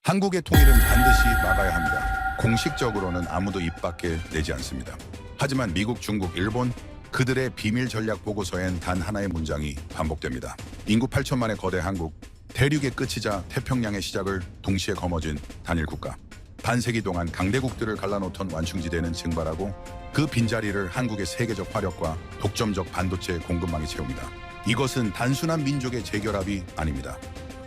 한국의 통일은 반드시 막아야 합니다. 공식적으로는 아무도 입 밖에 내지 않습니다. 하지만 미국, 중국, 일본 그들의 비밀 전략 보고서엔 단 하나의 문장이 반복됩니다. 인구 8천만의 거대 한국, 대륙의 끝이자 태평양의 시작을 동시에 거머쥔 단일 국가. 반세기 동안 강대국들을 갈라놓던 완충지대는 증발하고 그 빈자리를 한국의 세계적 화력과 독점적 반도체 공급망이 채웁니다. 이것은 단순한 민족의 재결합이 아닙니다.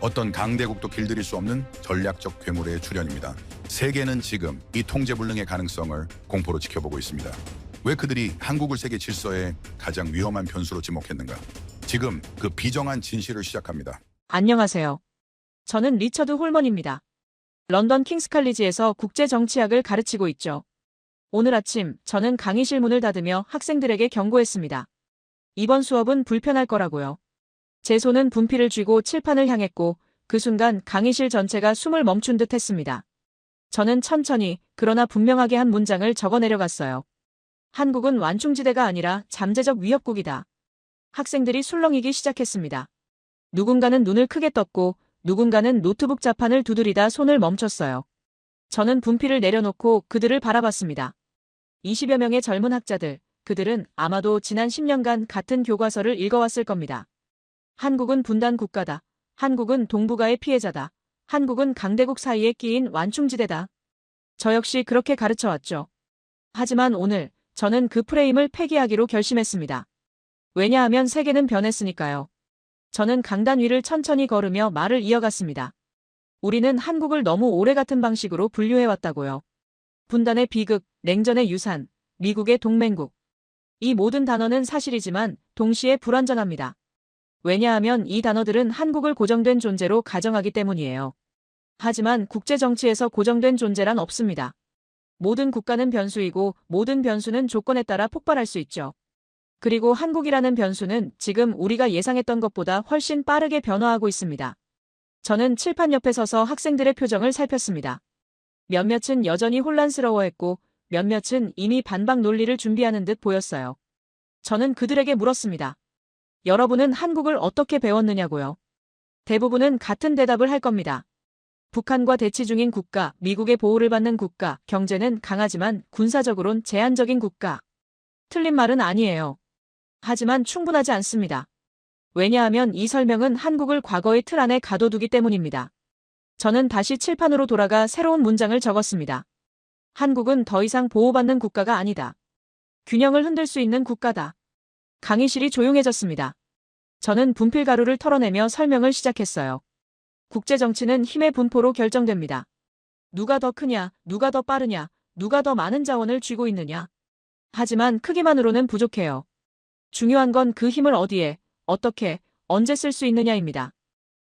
어떤 강대국도 길들일 수 없는 전략적 괴물의 출현입니다. 세계는 지금 이 통제불능의 가능성을 공포로 지켜보고 있습니다. 왜 그들이 한국을 세계 질서의 가장 위험한 변수로 지목했는가? 지금 그 비정한 진실을 시작합니다. 안녕하세요. 저는 리처드 홀먼입니다. 런던 킹스칼리지에서 국제정치학을 가르치고 있죠. 오늘 아침 저는 강의실 문을 닫으며 학생들에게 경고했습니다. 이번 수업은 불편할 거라고요. 제 손은 분필을 쥐고 칠판을 향했고 그 순간 강의실 전체가 숨을 멈춘 듯 했습니다. 저는 천천히 그러나 분명하게 한 문장을 적어 내려갔어요. 한국은 완충지대가 아니라 잠재적 위협국이다. 학생들이 술렁이기 시작했습니다. 누군가는 눈을 크게 떴고 누군가는 노트북 자판을 두드리다 손을 멈췄어요. 저는 분필을 내려놓고 그들을 바라봤습니다. 20여 명의 젊은 학자들, 그들은 아마도 지난 10년간 같은 교과서를 읽어왔을 겁니다. 한국은 분단 국가다. 한국은 동북아의 피해자다. 한국은 강대국 사이에 끼인 완충지대다. 저 역시 그렇게 가르쳐왔죠. 하지만 오늘 저는 그 프레임을 폐기하기로 결심했습니다. 왜냐하면 세계는 변했으니까요. 저는 강단 위를 천천히 걸으며 말을 이어갔습니다. 우리는 한국을 너무 오래 같은 방식으로 분류해왔다고요. 분단의 비극, 냉전의 유산, 미국의 동맹국. 이 모든 단어는 사실이지만 동시에 불완전합니다. 왜냐하면 이 단어들은 한국을 고정된 존재로 가정하기 때문이에요. 하지만 국제정치에서 고정된 존재란 없습니다. 모든 국가는 변수이고 모든 변수는 조건에 따라 폭발할 수 있죠. 그리고 한국이라는 변수는 지금 우리가 예상했던 것보다 훨씬 빠르게 변화하고 있습니다. 저는 칠판 옆에 서서 학생들의 표정을 살폈습니다. 몇몇은 여전히 혼란스러워했고 몇몇은 이미 반박 논리를 준비하는 듯 보였어요. 저는 그들에게 물었습니다. 여러분은 한국을 어떻게 배웠느냐고요? 대부분은 같은 대답을 할 겁니다. 북한과 대치 중인 국가, 미국의 보호를 받는 국가, 경제는 강하지만 군사적으론 제한적인 국가. 틀린 말은 아니에요. 하지만 충분하지 않습니다. 왜냐하면 이 설명은 한국을 과거의 틀 안에 가둬두기 때문입니다. 저는 다시 칠판으로 돌아가 새로운 문장을 적었습니다. 한국은 더 이상 보호받는 국가가 아니다. 균형을 흔들 수 있는 국가다. 강의실이 조용해졌습니다. 저는 분필 가루를 털어내며 설명을 시작했어요. 국제정치는 힘의 분포로 결정됩니다. 누가 더 크냐, 누가 더 빠르냐, 누가 더 많은 자원을 쥐고 있느냐. 하지만 크기만으로는 부족해요. 중요한 건 그 힘을 어디에, 어떻게, 언제 쓸 수 있느냐입니다.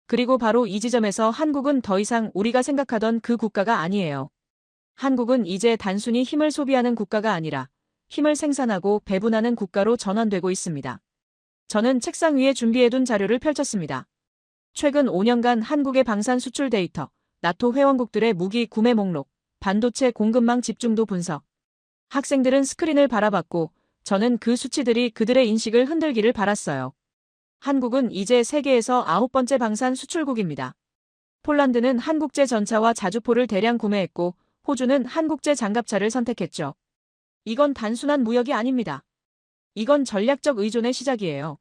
그리고 바로 이 지점에서 한국은 더 이상 우리가 생각하던 그 국가가 아니에요. 한국은 이제 단순히 힘을 소비하는 국가가 아니라 힘을 생산하고 배분하는 국가로 전환되고 있습니다. 저는 책상 위에 준비해둔 자료를 펼쳤습니다. 최근 5년간 한국의 방산 수출 데이터, 나토 회원국들의 무기 구매 목록, 반도체 공급망 집중도 분석. 학생들은 스크린을 바라봤고 저는 그 수치들이 그들의 인식을 흔들기를 바랐어요. 한국은 이제 세계에서 9번째 방산 수출국입니다. 폴란드는 한국제 전차와 자주포를 대량 구매했고 호주는 한국제 장갑차를 선택했죠. 이건 단순한 무역이 아닙니다. 이건 전략적 의존의 시작이에요.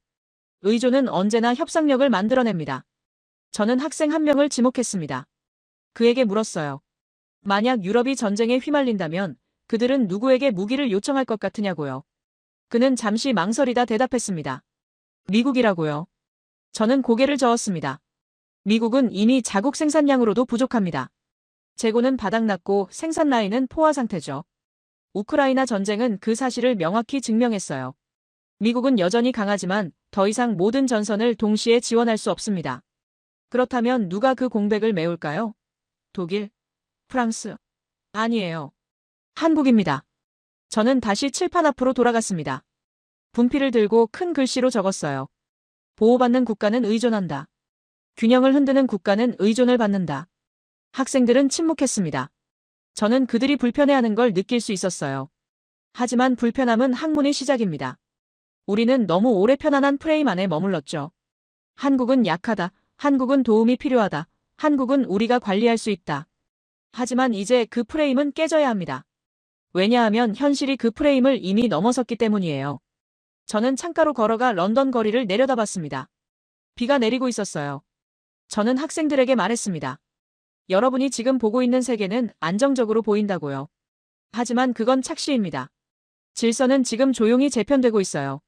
의존은 언제나 협상력을 만들어냅니다. 저는 학생 한 명을 지목했습니다. 그에게 물었어요. 만약 유럽이 전쟁에 휘말린다면 그들은 누구에게 무기를 요청할 것 같으냐고요. 그는 잠시 망설이다 대답했습니다. 미국이라고요. 저는 고개를 저었습니다. 미국은 이미 자국 생산량으로도 부족합니다. 재고는 바닥났고 생산 라인은 포화 상태죠. 우크라이나 전쟁은 그 사실을 명확히 증명했어요. 미국은 여전히 강하지만 더 이상 모든 전선을 동시에 지원할 수 없습니다. 그렇다면 누가 그 공백을 메울까요? 독일? 프랑스? 아니에요. 한국입니다. 저는 다시 칠판 앞으로 돌아갔습니다. 분필을 들고 큰 글씨로 적었어요. 보호받는 국가는 의존한다. 균형을 흔드는 국가는 의존을 받는다. 학생들은 침묵했습니다. 저는 그들이 불편해하는 걸 느낄 수 있었어요. 하지만 불편함은 학문의 시작입니다. 우리는 너무 오래 편안한 프레임 안에 머물렀죠. 한국은 약하다. 한국은 도움이 필요하다. 한국은 우리가 관리할 수 있다. 하지만 이제 그 프레임은 깨져야 합니다. 왜냐하면 현실이 그 프레임을 이미 넘어섰기 때문이에요. 저는 창가로 걸어가 런던 거리를 내려다봤습니다. 비가 내리고 있었어요. 저는 학생들에게 말했습니다. 여러분이 지금 보고 있는 세계는 안정적으로 보인다고요. 하지만 그건 착시입니다. 질서는 지금 조용히 재편되고 있어요.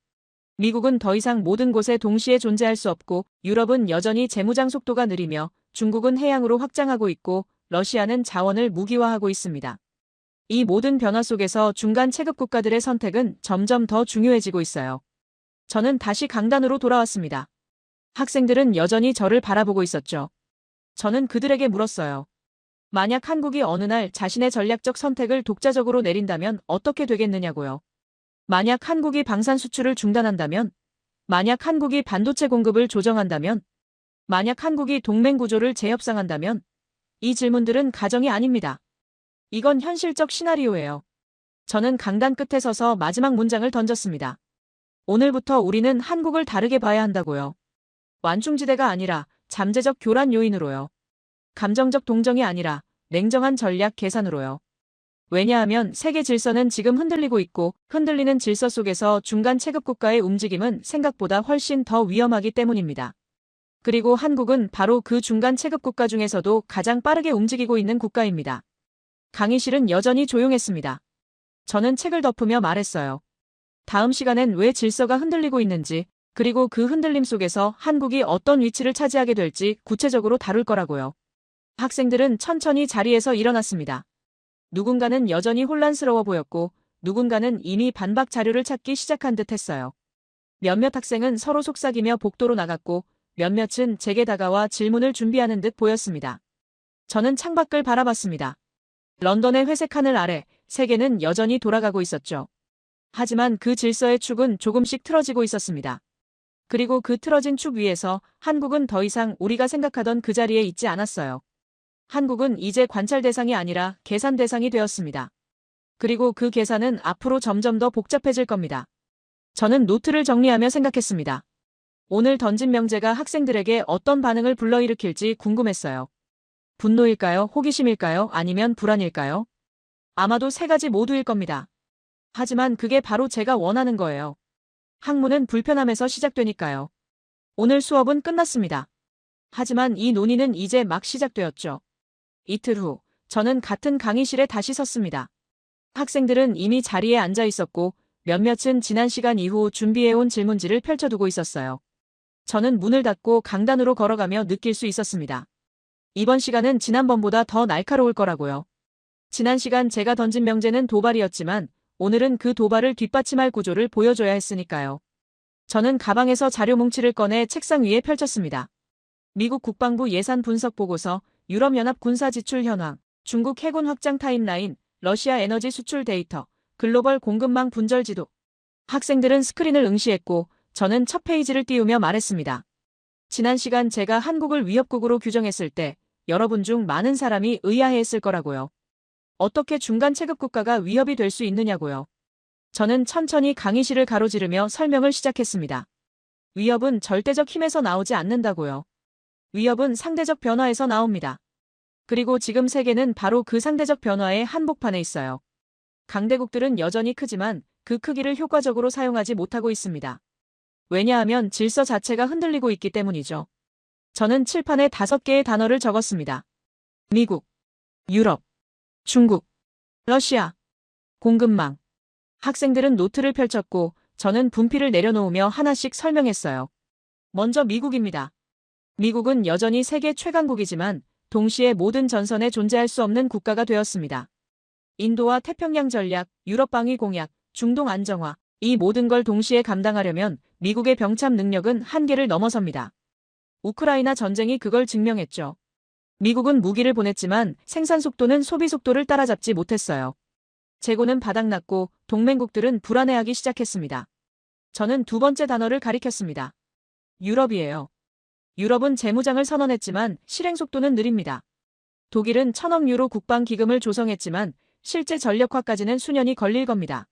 미국은 더 이상 모든 곳에 동시에 존재할 수 없고, 유럽은 여전히 재무장 속도가 느리며, 중국은 해양으로 확장하고 있고, 러시아는 자원을 무기화하고 있습니다. 이 모든 변화 속에서 중간 체급 국가들의 선택은 점점 더 중요해지고 있어요. 저는 다시 강단으로 돌아왔습니다. 학생들은 여전히 저를 바라보고 있었죠. 저는 그들에게 물었어요. 만약 한국이 어느 날 자신의 전략적 선택을 독자적으로 내린다면 어떻게 되겠느냐고요. 만약 한국이 방산 수출을 중단한다면, 만약 한국이 반도체 공급을 조정한다면, 만약 한국이 동맹 구조를 재협상한다면, 이 질문들은 가정이 아닙니다. 이건 현실적 시나리오예요. 저는 강단 끝에 서서 마지막 문장을 던졌습니다. 오늘부터 우리는 한국을 다르게 봐야 한다고요. 완충지대가 아니라 잠재적 교란 요인으로요. 감정적 동정이 아니라 냉정한 전략 계산으로요. 왜냐하면 세계 질서는 지금 흔들리고 있고, 흔들리는 질서 속에서 중간 체급 국가의 움직임은 생각보다 훨씬 더 위험하기 때문입니다. 그리고 한국은 바로 그 중간 체급 국가 중에서도 가장 빠르게 움직이고 있는 국가입니다. 강의실은 여전히 조용했습니다. 저는 책을 덮으며 말했어요. 다음 시간엔 왜 질서가 흔들리고 있는지, 그리고 그 흔들림 속에서 한국이 어떤 위치를 차지하게 될지 구체적으로 다룰 거라고요. 학생들은 천천히 자리에서 일어났습니다. 누군가는 여전히 혼란스러워 보였고, 누군가는 이미 반박 자료를 찾기 시작한 듯 했어요. 몇몇 학생은 서로 속삭이며 복도로 나갔고, 몇몇은 제게 다가와 질문을 준비하는 듯 보였습니다. 저는 창밖을 바라봤습니다. 런던의 회색 하늘 아래 세계는 여전히 돌아가고 있었죠. 하지만 그 질서의 축은 조금씩 틀어지고 있었습니다. 그리고 그 틀어진 축 위에서 한국은 더 이상 우리가 생각하던 그 자리에 있지 않았어요. 한국은 이제 관찰 대상이 아니라 계산 대상이 되었습니다. 그리고 그 계산은 앞으로 점점 더 복잡해질 겁니다. 저는 노트를 정리하며 생각했습니다. 오늘 던진 명제가 학생들에게 어떤 반응을 불러일으킬지 궁금했어요. 분노일까요? 호기심일까요? 아니면 불안일까요? 아마도 세 가지 모두일 겁니다. 하지만 그게 바로 제가 원하는 거예요. 학문은 불편함에서 시작되니까요. 오늘 수업은 끝났습니다. 하지만 이 논의는 이제 막 시작되었죠. 이틀 후, 저는 같은 강의실에 다시 섰습니다. 학생들은 이미 자리에 앉아 있었고, 몇몇은 지난 시간 이후 준비해온 질문지를 펼쳐두고 있었어요. 저는 문을 닫고 강단으로 걸어가며 느낄 수 있었습니다. 이번 시간은 지난번보다 더 날카로울 거라고요. 지난 시간 제가 던진 명제는 도발이었지만, 오늘은 그 도발을 뒷받침할 구조를 보여줘야 했으니까요. 저는 가방에서 자료 뭉치를 꺼내 책상 위에 펼쳤습니다. 미국 국방부 예산 분석 보고서, 유럽연합 군사 지출 현황, 중국 해군 확장 타임라인, 러시아 에너지 수출 데이터, 글로벌 공급망 분절 지도. 학생들은 스크린을 응시했고, 저는 첫 페이지를 띄우며 말했습니다. 지난 시간 제가 한국을 위협국으로 규정했을 때, 여러분 중 많은 사람이 의아해했을 거라고요. 어떻게 중간 체급 국가가 위협이 될 수 있느냐고요. 저는 천천히 강의실을 가로지르며 설명을 시작했습니다. 위협은 절대적 힘에서 나오지 않는다고요. 위협은 상대적 변화에서 나옵니다. 그리고 지금 세계는 바로 그 상대적 변화의 한복판에 있어요. 강대국들은 여전히 크지만 그 크기를 효과적으로 사용하지 못하고 있습니다. 왜냐하면 질서 자체가 흔들리고 있기 때문이죠. 저는 칠판에 5개의 단어를 적었습니다. 미국, 유럽, 중국, 러시아, 공급망. 학생들은 노트를 펼쳤고 저는 분필을 내려놓으며 하나씩 설명했어요. 먼저 미국입니다. 미국은 여전히 세계 최강국이지만 동시에 모든 전선에 존재할 수 없는 국가가 되었습니다. 인도와 태평양 전략, 유럽 방위 공약, 중동 안정화, 이 모든 걸 동시에 감당하려면 미국의 병참 능력은 한계를 넘어섭니다. 우크라이나 전쟁이 그걸 증명했죠. 미국은 무기를 보냈지만 생산 속도는 소비 속도를 따라잡지 못했어요. 재고는 바닥났고 동맹국들은 불안해하기 시작했습니다. 저는 두 번째 단어를 가리켰습니다. 유럽이에요. 유럽은 재무장을 선언했지만 실행 속도는 느립니다. 독일은 1,000억 유로 국방기금을 조성했지만 실제 전력화까지는 수년이 걸릴 겁니다.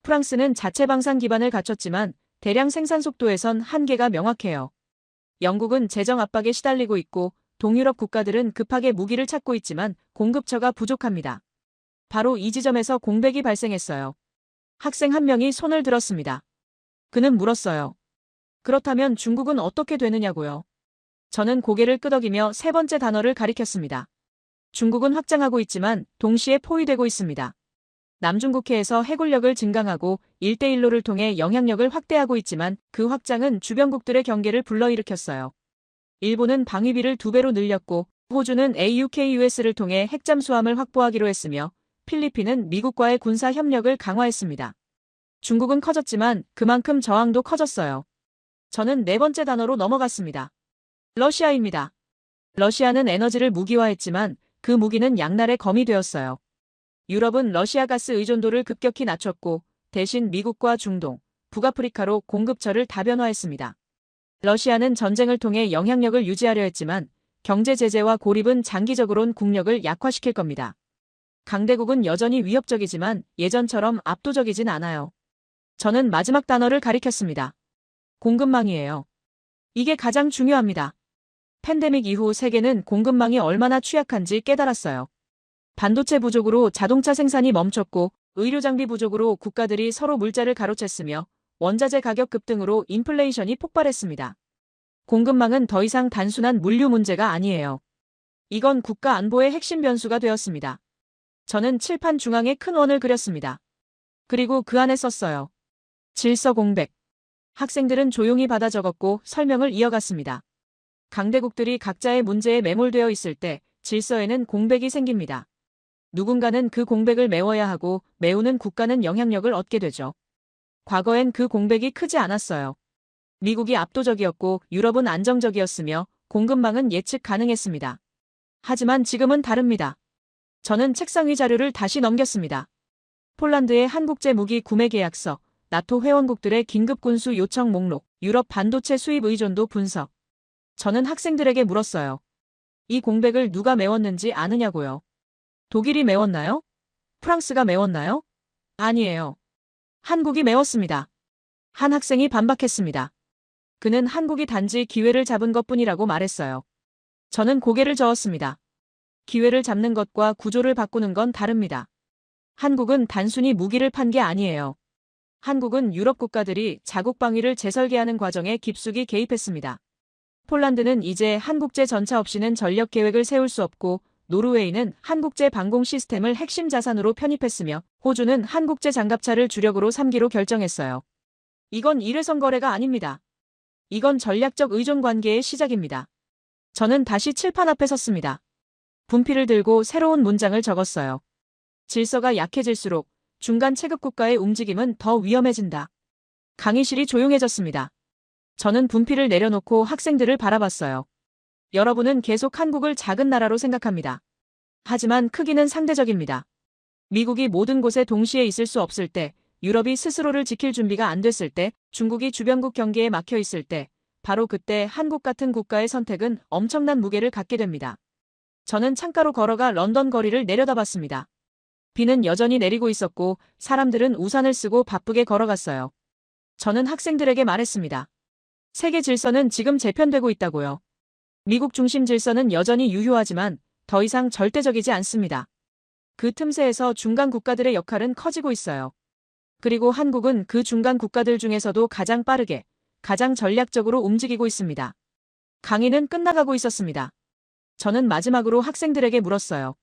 프랑스는 자체 방산 기반을 갖췄지만 대량 생산 속도에선 한계가 명확해요. 영국은 재정 압박에 시달리고 있고 동유럽 국가들은 급하게 무기를 찾고 있지만 공급처가 부족합니다. 바로 이 지점에서 공백이 발생했어요. 학생 한 명이 손을 들었습니다. 그는 물었어요. 그렇다면 중국은 어떻게 되느냐고요? 저는 고개를 끄덕이며 세 번째 단어를 가리켰습니다. 중국은 확장하고 있지만 동시에 포위되고 있습니다. 남중국해에서 해군력을 증강하고 1대1로를 통해 영향력을 확대하고 있지만 그 확장은 주변국들의 경계를 불러일으켰어요. 일본은 방위비를 2배로 늘렸고 호주는 AUKUS를 통해 핵잠수함을 확보하기로 했으며 필리핀은 미국과의 군사 협력을 강화했습니다. 중국은 커졌지만 그만큼 저항도 커졌어요. 저는 네 번째 단어로 넘어갔습니다. 러시아입니다. 러시아는 에너지를 무기화했지만 그 무기는 양날의 검이 되었어요. 유럽은 러시아 가스 의존도를 급격히 낮췄고 대신 미국과 중동, 북아프리카로 공급처를 다변화했습니다. 러시아는 전쟁을 통해 영향력을 유지하려 했지만 경제 제재와 고립은 장기적으론 국력을 약화시킬 겁니다. 강대국은 여전히 위협적이지만 예전처럼 압도적이진 않아요. 저는 마지막 단어를 가리켰습니다. 공급망이에요. 이게 가장 중요합니다. 팬데믹 이후 세계는 공급망이 얼마나 취약한지 깨달았어요. 반도체 부족으로 자동차 생산이 멈췄고 의료 장비 부족으로 국가들이 서로 물자를 가로챘으며 원자재 가격 급등으로 인플레이션이 폭발했습니다. 공급망은 더 이상 단순한 물류 문제가 아니에요. 이건 국가 안보의 핵심 변수가 되었습니다. 저는 칠판 중앙에 큰 원을 그렸습니다. 그리고 그 안에 썼어요. 질서 공백. 학생들은 조용히 받아 적었고 설명을 이어갔습니다. 강대국들이 각자의 문제에 매몰되어 있을 때 질서에는 공백이 생깁니다. 누군가는 그 공백을 메워야 하고 메우는 국가는 영향력을 얻게 되죠. 과거엔 그 공백이 크지 않았어요. 미국이 압도적이었고 유럽은 안정적이었으며 공급망은 예측 가능했습니다. 하지만 지금은 다릅니다. 저는 책상 위 자료를 다시 넘겼습니다. 폴란드의 한국제 무기 구매 계약서, 나토 회원국들의 긴급 군수 요청 목록, 유럽 반도체 수입 의존도 분석. 저는 학생들에게 물었어요. 이 공백을 누가 메웠는지 아느냐고요. 독일이 메웠나요? 프랑스가 메웠나요? 아니에요. 한국이 메웠습니다. 한 학생이 반박했습니다. 그는 한국이 단지 기회를 잡은 것뿐이라고 말했어요. 저는 고개를 저었습니다. 기회를 잡는 것과 구조를 바꾸는 건 다릅니다. 한국은 단순히 무기를 판 게 아니에요. 한국은 유럽 국가들이 자국 방위를 재설계하는 과정에 깊숙이 개입했습니다. 폴란드는 이제 한국제 전차 없이는 전력 계획을 세울 수 없고 노르웨이는 한국제 방공 시스템을 핵심 자산으로 편입했으며 호주는 한국제 장갑차를 주력으로 삼기로 결정했어요. 이건 일회성 거래가 아닙니다. 이건 전략적 의존 관계의 시작입니다. 저는 다시 칠판 앞에 섰습니다. 분필을 들고 새로운 문장을 적었어요. 질서가 약해질수록 중간 체급 국가의 움직임은 더 위험해진다. 강의실이 조용해졌습니다. 저는 분필을 내려놓고 학생들을 바라봤어요. 여러분은 계속 한국을 작은 나라로 생각합니다. 하지만 크기는 상대적입니다. 미국이 모든 곳에 동시에 있을 수 없을 때, 유럽이 스스로를 지킬 준비가 안 됐을 때, 중국이 주변국 경계에 막혀 있을 때, 바로 그때 한국 같은 국가의 선택은 엄청난 무게를 갖게 됩니다. 저는 창가로 걸어가 런던 거리를 내려다봤습니다. 비는 여전히 내리고 있었고 사람들은 우산을 쓰고 바쁘게 걸어갔어요. 저는 학생들에게 말했습니다. 세계 질서는 지금 재편되고 있다고요. 미국 중심 질서는 여전히 유효하지만 더 이상 절대적이지 않습니다. 그 틈새에서 중간 국가들의 역할은 커지고 있어요. 그리고 한국은 그 중간 국가들 중에서도 가장 빠르게, 가장 전략적으로 움직이고 있습니다. 강의는 끝나가고 있었습니다. 저는 마지막으로 학생들에게 물었어요.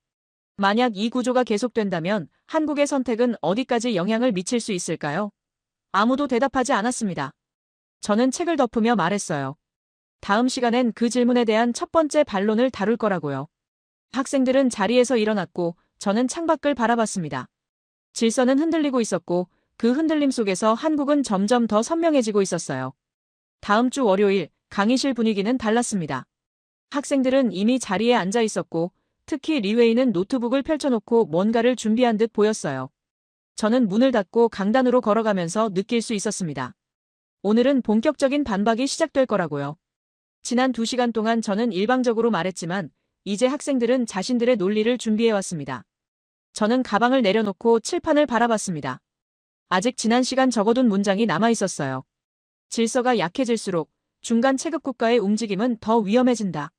만약 이 구조가 계속된다면 한국의 선택은 어디까지 영향을 미칠 수 있을까요? 아무도 대답하지 않았습니다. 저는 책을 덮으며 말했어요. 다음 시간엔 그 질문에 대한 첫 번째 반론을 다룰 거라고요. 학생들은 자리에서 일어났고 저는 창밖을 바라봤습니다. 질서는 흔들리고 있었고 그 흔들림 속에서 한국은 점점 더 선명해지고 있었어요. 다음 주 월요일 강의실 분위기는 달랐습니다. 학생들은 이미 자리에 앉아 있었고 특히 리웨이는 노트북을 펼쳐놓고 뭔가를 준비한 듯 보였어요. 저는 문을 닫고 강단으로 걸어가면서 느낄 수 있었습니다. 오늘은 본격적인 반박이 시작될 거라고요. 지난 2시간 동안 저는 일방적으로 말했지만 이제 학생들은 자신들의 논리를 준비해왔습니다. 저는 가방을 내려놓고 칠판을 바라봤습니다. 아직 지난 시간 적어둔 문장이 남아있었어요. 질서가 약해질수록 중간 체급 국가의 움직임은 더 위험해진다.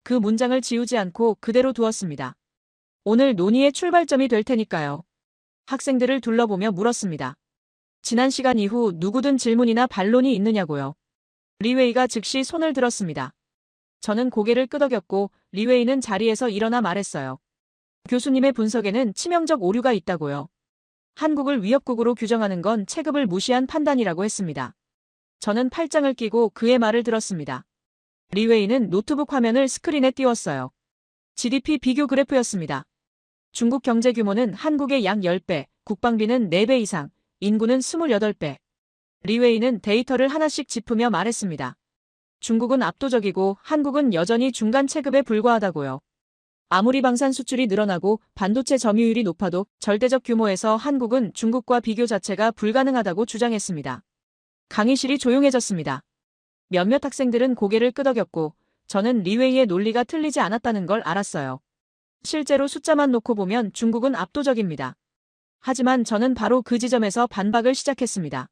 그 문장을 지우지 않고 그대로 두었습니다. 오늘 논의의 출발점이 될 테니까요. 학생들을 둘러보며 물었습니다. 지난 시간 이후 누구든 질문이나 반론이 있느냐고요. 리웨이가 즉시 손을 들었습니다. 저는 고개를 끄덕였고 리웨이는 자리에서 일어나 말했어요. 교수님의 분석에는 치명적 오류가 있다고요. 한국을 위협국으로 규정하는 건 체급을 무시한 판단이라고 했습니다. 저는 팔짱을 끼고 그의 말을 들었습니다. 리웨이는 노트북 화면을 스크린에 띄웠어요. GDP 비교 그래프였습니다. 중국 경제 규모는 한국의 약 10배, 국방비는 4배 이상, 인구는 28배. 리웨이는 데이터를 하나씩 짚으며 말했습니다. 중국은 압도적이고 한국은 여전히 중간 체급에 불과하다고요. 아무리 방산 수출이 늘어나고 반도체 점유율이 높아도 절대적 규모에서 한국은 중국과 비교 자체가 불가능하다고 주장했습니다. 강의실이 조용해졌습니다. 몇몇 학생들은 고개를 끄덕였고 저는 리웨이의 논리가 틀리지 않았다는 걸 알았어요. 실제로 숫자만 놓고 보면 중국은 압도적입니다. 하지만 저는 바로 그 지점에서 반박을 시작했습니다.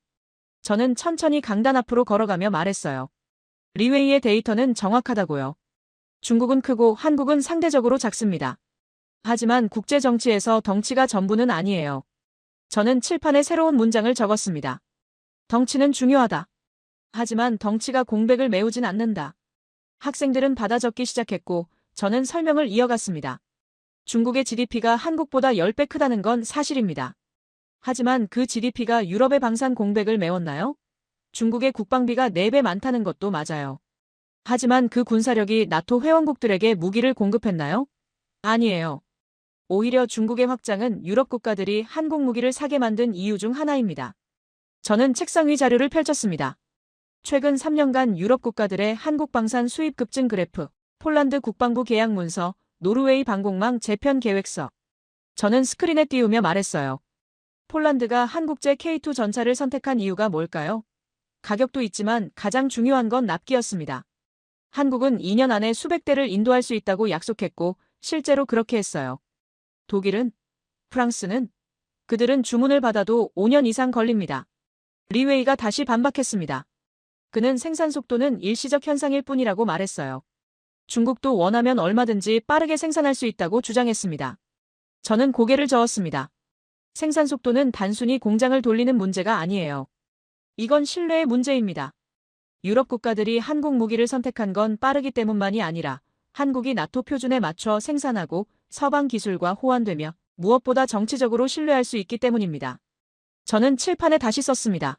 저는 천천히 강단 앞으로 걸어가며 말했어요. 리웨이의 데이터는 정확하다고요. 중국은 크고 한국은 상대적으로 작습니다. 하지만 국제 정치에서 덩치가 전부는 아니에요. 저는 칠판에 새로운 문장을 적었습니다. 덩치는 중요하다. 하지만 덩치가 공백을 메우진 않는다. 학생들은 받아 적기 시작했고 저는 설명을 이어갔습니다. 중국의 GDP가 한국보다 10배 크다는 건 사실입니다. 하지만 그 GDP가 유럽의 방산 공백을 메웠나요? 중국의 국방비가 4배 많다는 것도 맞아요. 하지만 그 군사력이 나토 회원국들에게 무기를 공급했나요? 아니에요. 오히려 중국의 확장은 유럽 국가들이 한국 무기를 사게 만든 이유 중 하나입니다. 저는 책상 위 자료를 펼쳤습니다. 최근 3년간 유럽 국가들의 한국 방산 수입 급증 그래프, 폴란드 국방부 계약 문서, 노르웨이 방공망 재편 계획서. 저는 스크린에 띄우며 말했어요. 폴란드가 한국제 K2 전차를 선택한 이유가 뭘까요? 가격도 있지만 가장 중요한 건 납기였습니다. 한국은 2년 안에 수백 대를 인도할 수 있다고 약속했고 실제로 그렇게 했어요. 독일은? 프랑스는? 그들은 주문을 받아도 5년 이상 걸립니다. 리웨이가 다시 반박했습니다. 그는 생산 속도는 일시적 현상일 뿐이라고 말했어요. 중국도 원하면 얼마든지 빠르게 생산할 수 있다고 주장했습니다. 저는 고개를 저었습니다. 생산 속도는 단순히 공장을 돌리는 문제가 아니에요. 이건 신뢰의 문제입니다. 유럽 국가들이 한국 무기를 선택한 건 빠르기 때문만이 아니라 한국이 나토 표준에 맞춰 생산하고 서방 기술과 호환되며 무엇보다 정치적으로 신뢰할 수 있기 때문입니다. 저는 칠판에 다시 썼습니다.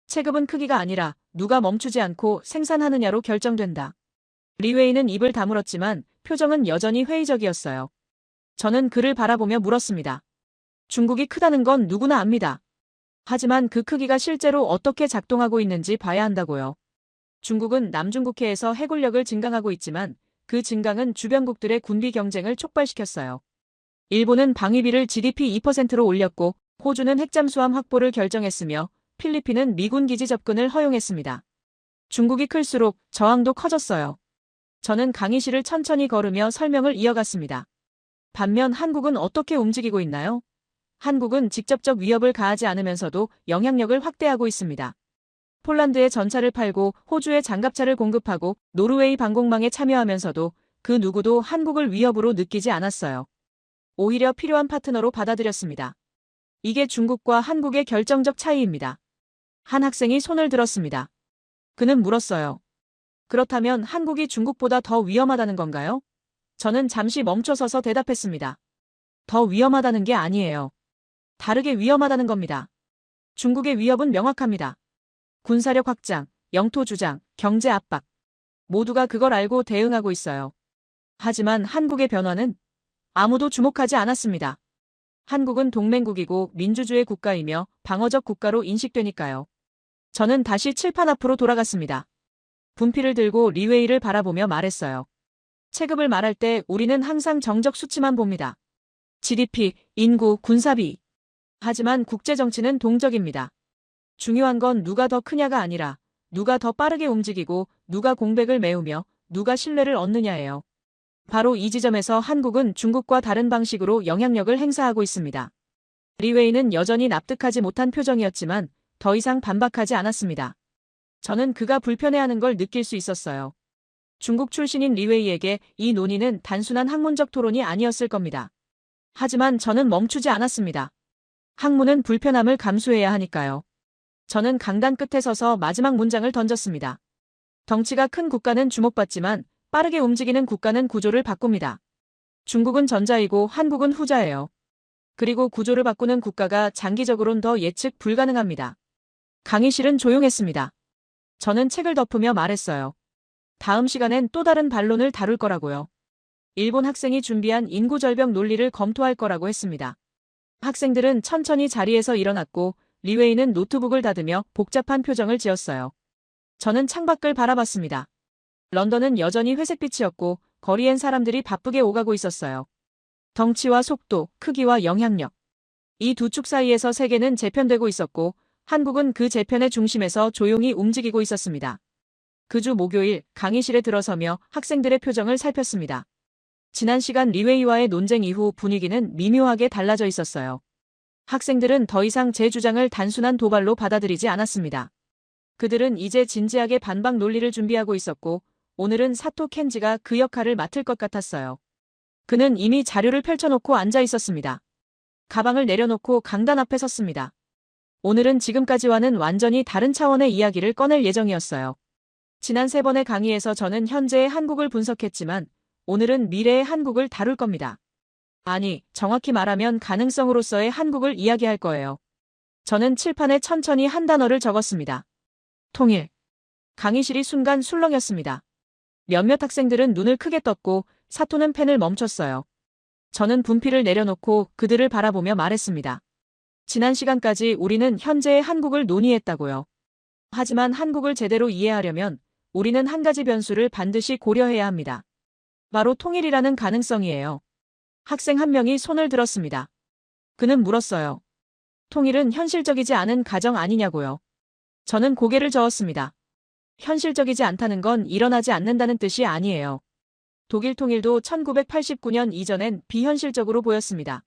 체급은 크기가 아니라 누가 멈추지 않고 생산하느냐로 결정된다. 리웨이는 입을 다물었지만 표정은 여전히 회의적이었어요. 저는 그를 바라보며 물었습니다. 중국이 크다는 건 누구나 압니다. 하지만 그 크기가 실제로 어떻게 작동하고 있는지 봐야 한다고요. 중국은 남중국해에서 해군력을 증강하고 있지만 그 증강은 주변국들의 군비 경쟁을 촉발시켰어요. 일본은 방위비를 GDP 2%로 올렸고 호주는 핵잠수함 확보를 결정했으며 필리핀은 미군 기지 접근을 허용했습니다. 중국이 클수록 저항도 커졌어요. 저는 강의실을 천천히 걸으며 설명을 이어갔습니다. 반면 한국은 어떻게 움직이고 있나요? 한국은 직접적 위협을 가하지 않으면서도 영향력을 확대하고 있습니다. 폴란드에 전차를 팔고 호주에 장갑차를 공급하고 노르웨이 방공망에 참여하면서도 그 누구도 한국을 위협으로 느끼지 않았어요. 오히려 필요한 파트너로 받아들였습니다. 이게 중국과 한국의 결정적 차이입니다. 한 학생이 손을 들었습니다. 그는 물었어요. 그렇다면 한국이 중국보다 더 위험하다는 건가요? 저는 잠시 멈춰서서 대답했습니다. 더 위험하다는 게 아니에요. 다르게 위험하다는 겁니다. 중국의 위협은 명확합니다. 군사력 확장, 영토 주장, 경제 압박. 모두가 그걸 알고 대응하고 있어요. 하지만 한국의 변화는 아무도 주목하지 않았습니다. 한국은 동맹국이고 민주주의 국가이며 방어적 국가로 인식되니까요. 저는 다시 칠판 앞으로 돌아갔습니다. 분필을 들고 리웨이를 바라보며 말했어요. 체급을 말할 때 우리는 항상 정적 수치만 봅니다. GDP, 인구, 군사비. 하지만 국제정치는 동적입니다. 중요한 건 누가 더 크냐가 아니라 누가 더 빠르게 움직이고 누가 공백을 메우며 누가 신뢰를 얻느냐예요. 바로 이 지점에서 한국은 중국과 다른 방식으로 영향력을 행사하고 있습니다. 리웨이는 여전히 납득하지 못한 표정이었지만 더 이상 반박하지 않았습니다. 저는 그가 불편해하는 걸 느낄 수 있었어요. 중국 출신인 리웨이에게 이 논의는 단순한 학문적 토론이 아니었을 겁니다. 하지만 저는 멈추지 않았습니다. 학문은 불편함을 감수해야 하니까요. 저는 강단 끝에 서서 마지막 문장을 던졌습니다. 덩치가 큰 국가는 주목받지만 빠르게 움직이는 국가는 구조를 바꿉니다. 중국은 전자이고 한국은 후자예요. 그리고 구조를 바꾸는 국가가 장기적으론 더 예측 불가능합니다. 강의실은 조용했습니다. 저는 책을 덮으며 말했어요. 다음 시간엔 또 다른 반론을 다룰 거라고요. 일본 학생이 준비한 인구절벽 논리를 검토할 거라고 했습니다. 학생들은 천천히 자리에서 일어났고 리웨이는 노트북을 닫으며 복잡한 표정을 지었어요. 저는 창밖을 바라봤습니다. 런던은 여전히 회색빛이었고 거리엔 사람들이 바쁘게 오가고 있었어요. 덩치와 속도, 크기와 영향력. 이 두 축 사이에서 세계는 재편되고 있었고 한국은 그 재편의 중심에서 조용히 움직이고 있었습니다. 그 주 목요일 강의실에 들어서며 학생들의 표정을 살폈습니다. 지난 시간 리웨이와의 논쟁 이후 분위기는 미묘하게 달라져 있었어요. 학생들은 더 이상 제 주장을 단순한 도발로 받아들이지 않았습니다. 그들은 이제 진지하게 반박 논리를 준비하고 있었고 오늘은 사토 켄지가 그 역할을 맡을 것 같았어요. 그는 이미 자료를 펼쳐놓고 앉아 있었습니다. 가방을 내려놓고 강단 앞에 섰습니다. 오늘은 지금까지와는 완전히 다른 차원의 이야기를 꺼낼 예정이었어요. 지난 3번의 강의에서 저는 현재의 한국을 분석했지만 오늘은 미래의 한국을 다룰 겁니다. 아니, 정확히 말하면 가능성으로서의 한국을 이야기할 거예요. 저는 칠판에 천천히 한 단어를 적었습니다. 통일. 강의실이 순간 술렁였습니다. 몇몇 학생들은 눈을 크게 떴고 사토는 펜을 멈췄어요. 저는 분필을 내려놓고 그들을 바라보며 말했습니다. 지난 시간까지 우리는 현재의 한국을 논의했다고요. 하지만 한국을 제대로 이해하려면 우리는 한 가지 변수를 반드시 고려해야 합니다. 바로 통일이라는 가능성이에요. 학생 한 명이 손을 들었습니다. 그는 물었어요. 통일은 현실적이지 않은 가정 아니냐고요. 저는 고개를 저었습니다. 현실적이지 않다는 건 일어나지 않는다는 뜻이 아니에요. 독일 통일도 1989년 이전엔 비현실적으로 보였습니다.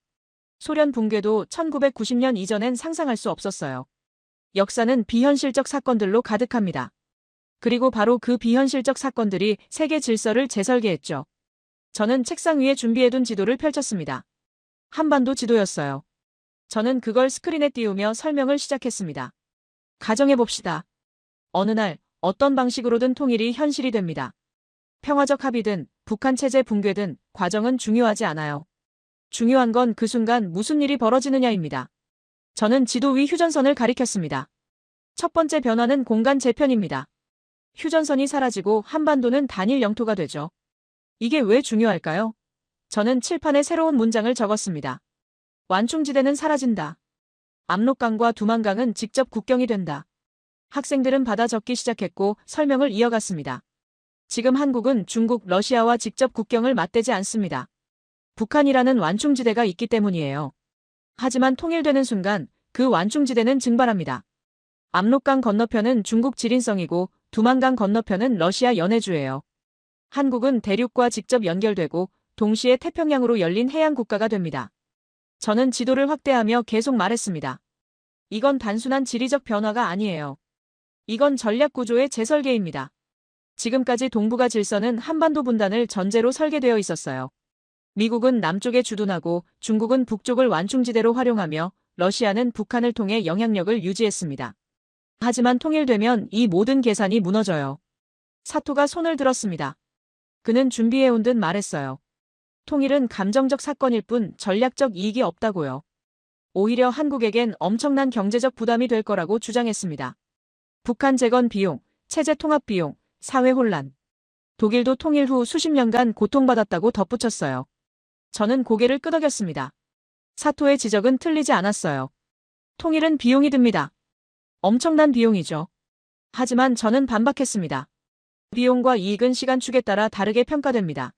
소련 붕괴도 1990년 이전엔 상상할 수 없었어요. 역사는 비현실적 사건들로 가득합니다. 그리고 바로 그 비현실적 사건들이 세계 질서를 재설계했죠. 저는 책상 위에 준비해둔 지도를 펼쳤습니다. 한반도 지도였어요. 저는 그걸 스크린에 띄우며 설명을 시작했습니다. 가정해봅시다. 어느 날 어떤 방식으로든 통일이 현실이 됩니다. 평화적 합의든 북한 체제 붕괴든 과정은 중요하지 않아요. 중요한 건 그 순간 무슨 일이 벌어지느냐입니다. 저는 지도 위 휴전선을 가리켰습니다. 첫 번째 변화는 공간 재편입니다. 휴전선이 사라지고 한반도는 단일 영토가 되죠. 이게 왜 중요할까요? 저는 칠판에 새로운 문장을 적었습니다. 완충지대는 사라진다. 압록강과 두만강은 직접 국경이 된다. 학생들은 받아 적기 시작했고 설명을 이어갔습니다. 지금 한국은 중국, 러시아와 직접 국경을 맞대지 않습니다. 북한이라는 완충지대가 있기 때문이에요. 하지만 통일되는 순간 그 완충지대는 증발합니다. 압록강 건너편은 중국 지린성이고 두만강 건너편은 러시아 연해주예요. 한국은 대륙과 직접 연결되고 동시에 태평양으로 열린 해양 국가가 됩니다. 저는 지도를 확대하며 계속 말했습니다. 이건 단순한 지리적 변화가 아니에요. 이건 전략 구조의 재설계입니다. 지금까지 동북아 질서는 한반도 분단을 전제로 설계되어 있었어요. 미국은 남쪽에 주둔하고 중국은 북쪽을 완충지대로 활용하며 러시아는 북한을 통해 영향력을 유지했습니다. 하지만 통일되면 이 모든 계산이 무너져요. 사토가 손을 들었습니다. 그는 준비해온 듯 말했어요. 통일은 감정적 사건일 뿐 전략적 이익이 없다고요. 오히려 한국에겐 엄청난 경제적 부담이 될 거라고 주장했습니다. 북한 재건 비용, 체제 통합 비용, 사회 혼란. 독일도 통일 후 수십 년간 고통받았다고 덧붙였어요. 저는 고개를 끄덕였습니다. 사토의 지적은 틀리지 않았어요. 통일은 비용이 듭니다. 엄청난 비용이죠. 하지만 저는 반박했습니다. 비용과 이익은 시간축에 따라 다르게 평가됩니다.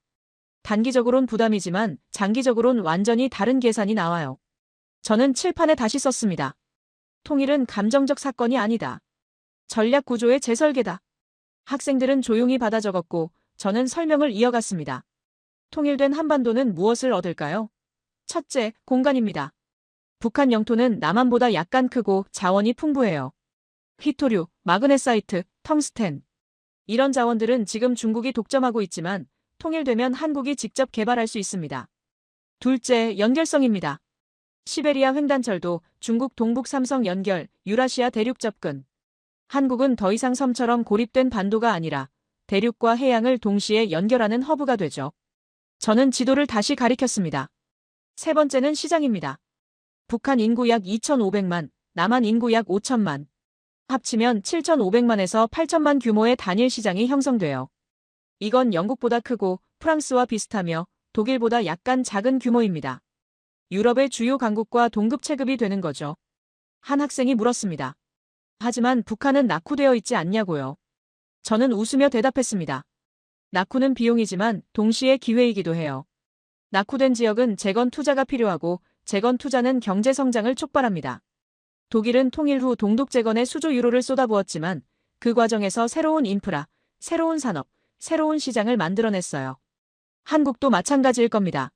단기적으론 부담이지만 장기적으론 완전히 다른 계산이 나와요. 저는 칠판에 다시 썼습니다. 통일은 감정적 사건이 아니다. 전략 구조의 재설계다. 학생들은 조용히 받아 적었고 저는 설명을 이어갔습니다. 통일된 한반도는 무엇을 얻을까요? 첫째, 공간입니다. 북한 영토는 남한보다 약간 크고 자원이 풍부해요. 히토류, 마그네사이트, 텅스텐. 이런 자원들은 지금 중국이 독점하고 있지만 통일되면 한국이 직접 개발할 수 있습니다. 둘째, 연결성입니다. 시베리아 횡단철도, 중국 동북 삼성 연결, 유라시아 대륙 접근. 한국은 더 이상 섬처럼 고립된 반도가 아니라 대륙과 해양을 동시에 연결하는 허브가 되죠. 저는 지도를 다시 가리켰습니다. 세 번째는 시장입니다. 북한 인구 약 2,500만, 남한 인구 약 5천만. 합치면 7,500만에서 8천만 규모의 단일 시장이 형성돼요. 이건 영국보다 크고 프랑스와 비슷하며 독일보다 약간 작은 규모입니다. 유럽의 주요 강국과 동급 체급이 되는 거죠. 한 학생이 물었습니다. 하지만 북한은 낙후되어 있지 않냐고요. 저는 웃으며 대답했습니다. 낙후는 비용이지만 동시에 기회이기도 해요. 낙후된 지역은 재건 투자가 필요하고 재건 투자는 경제 성장을 촉발합니다. 독일은 통일 후 동독 재건에 수조 유로를 쏟아부었지만 그 과정에서 새로운 인프라, 새로운 산업, 새로운 시장을 만들어냈어요. 한국도 마찬가지일 겁니다.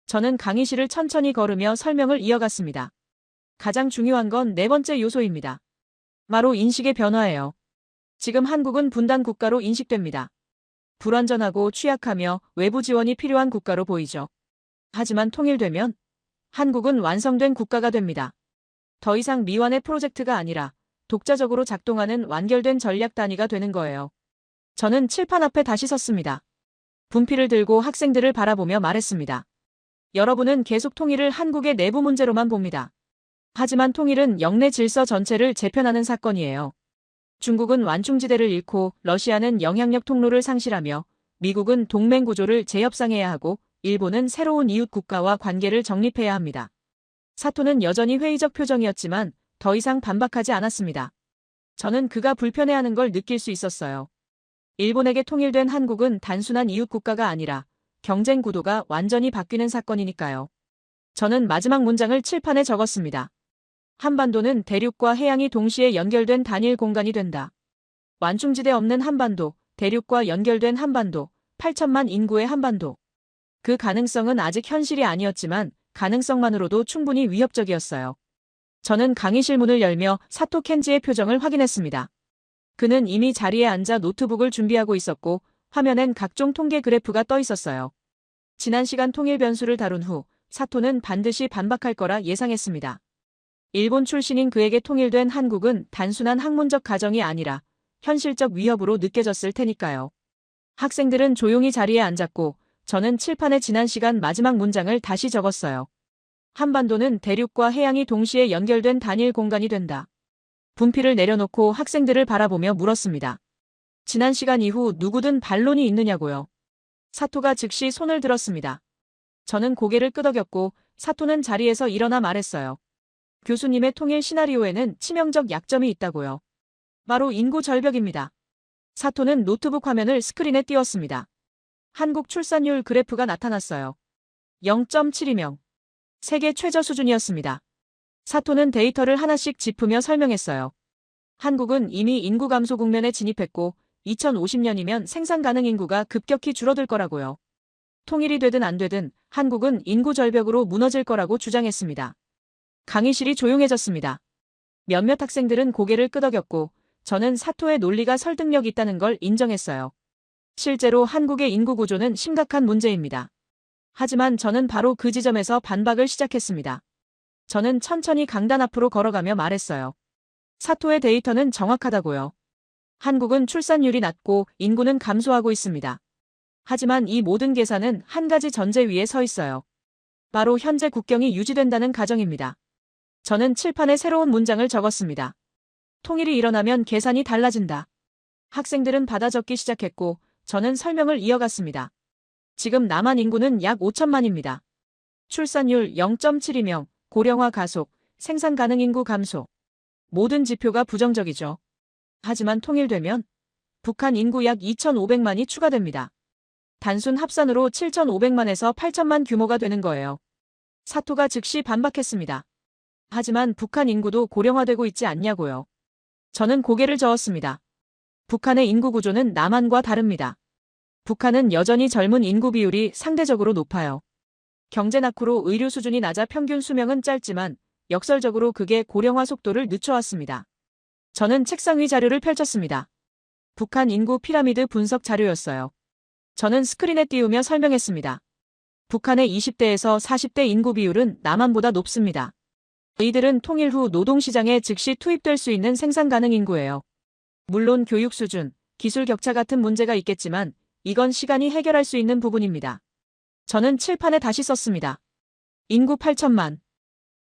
저는 강의실을 천천히 걸으며 설명을 이어갔습니다. 가장 중요한 건 네 번째 요소입니다. 바로 인식의 변화예요. 지금 한국은 분단 국가로 인식됩니다. 불완전하고 취약하며 외부 지원이 필요한 국가로 보이죠. 하지만 통일되면 한국은 완성된 국가가 됩니다. 더 이상 미완의 프로젝트가 아니라 독자적으로 작동하는 완결된 전략 단위가 되는 거예요. 저는 칠판 앞에 다시 섰습니다. 분필을 들고 학생들을 바라보며 말했습니다. 여러분은 계속 통일을 한국의 내부 문제로만 봅니다. 하지만 통일은 영내 질서 전체를 재편하는 사건이에요. 중국은 완충지대를 잃고 러시아는 영향력 통로를 상실하며 미국은 동맹 구조를 재협상해야 하고 일본은 새로운 이웃 국가와 관계를 정립해야 합니다. 사토는 여전히 회의적 표정이었지만 더 이상 반박하지 않았습니다. 저는 그가 불편해하는 걸 느낄 수 있었어요. 일본에게 통일된 한국은 단순한 이웃 국가가 아니라 경쟁 구도가 완전히 바뀌는 사건이니까요. 저는 마지막 문장을 칠판에 적었습니다. 한반도는 대륙과 해양이 동시에 연결된 단일 공간이 된다. 완충지대 없는 한반도, 대륙과 연결된 한반도, 8천만 인구의 한반도. 그 가능성은 아직 현실이 아니었지만 가능성만으로도 충분히 위협적이었어요. 저는 강의실 문을 열며 사토 켄지의 표정을 확인했습니다. 그는 이미 자리에 앉아 노트북을 준비하고 있었고 화면엔 각종 통계 그래프가 떠 있었어요. 지난 시간 통일 변수를 다룬 후 사토는 반드시 반박할 거라 예상했습니다. 일본 출신인 그에게 통일된 한국은 단순한 학문적 가정이 아니라 현실적 위협으로 느껴졌을 테니까요. 학생들은 조용히 자리에 앉았고 저는 칠판에 지난 시간 마지막 문장을 다시 적었어요. 한반도는 대륙과 해양이 동시에 연결된 단일 공간이 된다. 분필을 내려놓고 학생들을 바라보며 물었습니다. 지난 시간 이후 누구든 반론이 있느냐고요. 사토가 즉시 손을 들었습니다. 저는 고개를 끄덕였고 사토는 자리에서 일어나 말했어요. 교수님의 통일 시나리오에는 치명적 약점이 있다고요. 바로 인구 절벽입니다. 사토는 노트북 화면을 스크린에 띄웠습니다. 한국 출산율 그래프가 나타났어요. 0.72명. 세계 최저 수준이었습니다. 사토는 데이터를 하나씩 짚으며 설명했어요. 한국은 이미 인구 감소 국면에 진입했고 2050년이면 생산 가능 인구가 급격히 줄어들 거라고요. 통일이 되든 안 되든 한국은 인구 절벽으로 무너질 거라고 주장했습니다. 강의실이 조용해졌습니다. 몇몇 학생들은 고개를 끄덕였고 저는 사토의 논리가 설득력 있다는 걸 인정했어요. 실제로 한국의 인구 구조는 심각한 문제입니다. 하지만 저는 바로 그 지점에서 반박을 시작했습니다. 저는 천천히 강단 앞으로 걸어가며 말했어요. 사토의 데이터는 정확하다고요. 한국은 출산율이 낮고 인구는 감소하고 있습니다. 하지만 이 모든 계산은 한 가지 전제 위에 서 있어요. 바로 현재 국경이 유지된다는 가정입니다. 저는 칠판에 새로운 문장을 적었습니다. 통일이 일어나면 계산이 달라진다. 학생들은 받아 적기 시작했고 저는 설명을 이어갔습니다. 지금 남한 인구는 약 5천만입니다. 출산율 0.72명, 고령화 가속, 생산 가능 인구 감소. 모든 지표가 부정적이죠. 하지만 통일되면 북한 인구 약 2,500만이 추가됩니다. 단순 합산으로 7,500만에서 8천만 규모가 되는 거예요. 사토가 즉시 반박했습니다. 하지만 북한 인구도 고령화되고 있지 않냐고요. 저는 고개를 저었습니다. 북한의 인구 구조는 남한과 다릅니다. 북한은 여전히 젊은 인구 비율이 상대적으로 높아요. 경제 낙후로 의료 수준이 낮아 평균 수명은 짧지만 역설적으로 그게 고령화 속도를 늦춰왔습니다. 저는 책상 위 자료를 펼쳤습니다. 북한 인구 피라미드 분석 자료였어요. 저는 스크린에 띄우며 설명했습니다. 북한의 20대에서 40대 인구 비율은 남한보다 높습니다. 이들은 통일 후 노동시장에 즉시 투입될 수 있는 생산 가능 인구예요. 물론 교육 수준, 기술 격차 같은 문제가 있겠지만 이건 시간이 해결할 수 있는 부분입니다. 저는 칠판에 다시 썼습니다. 인구 8천만.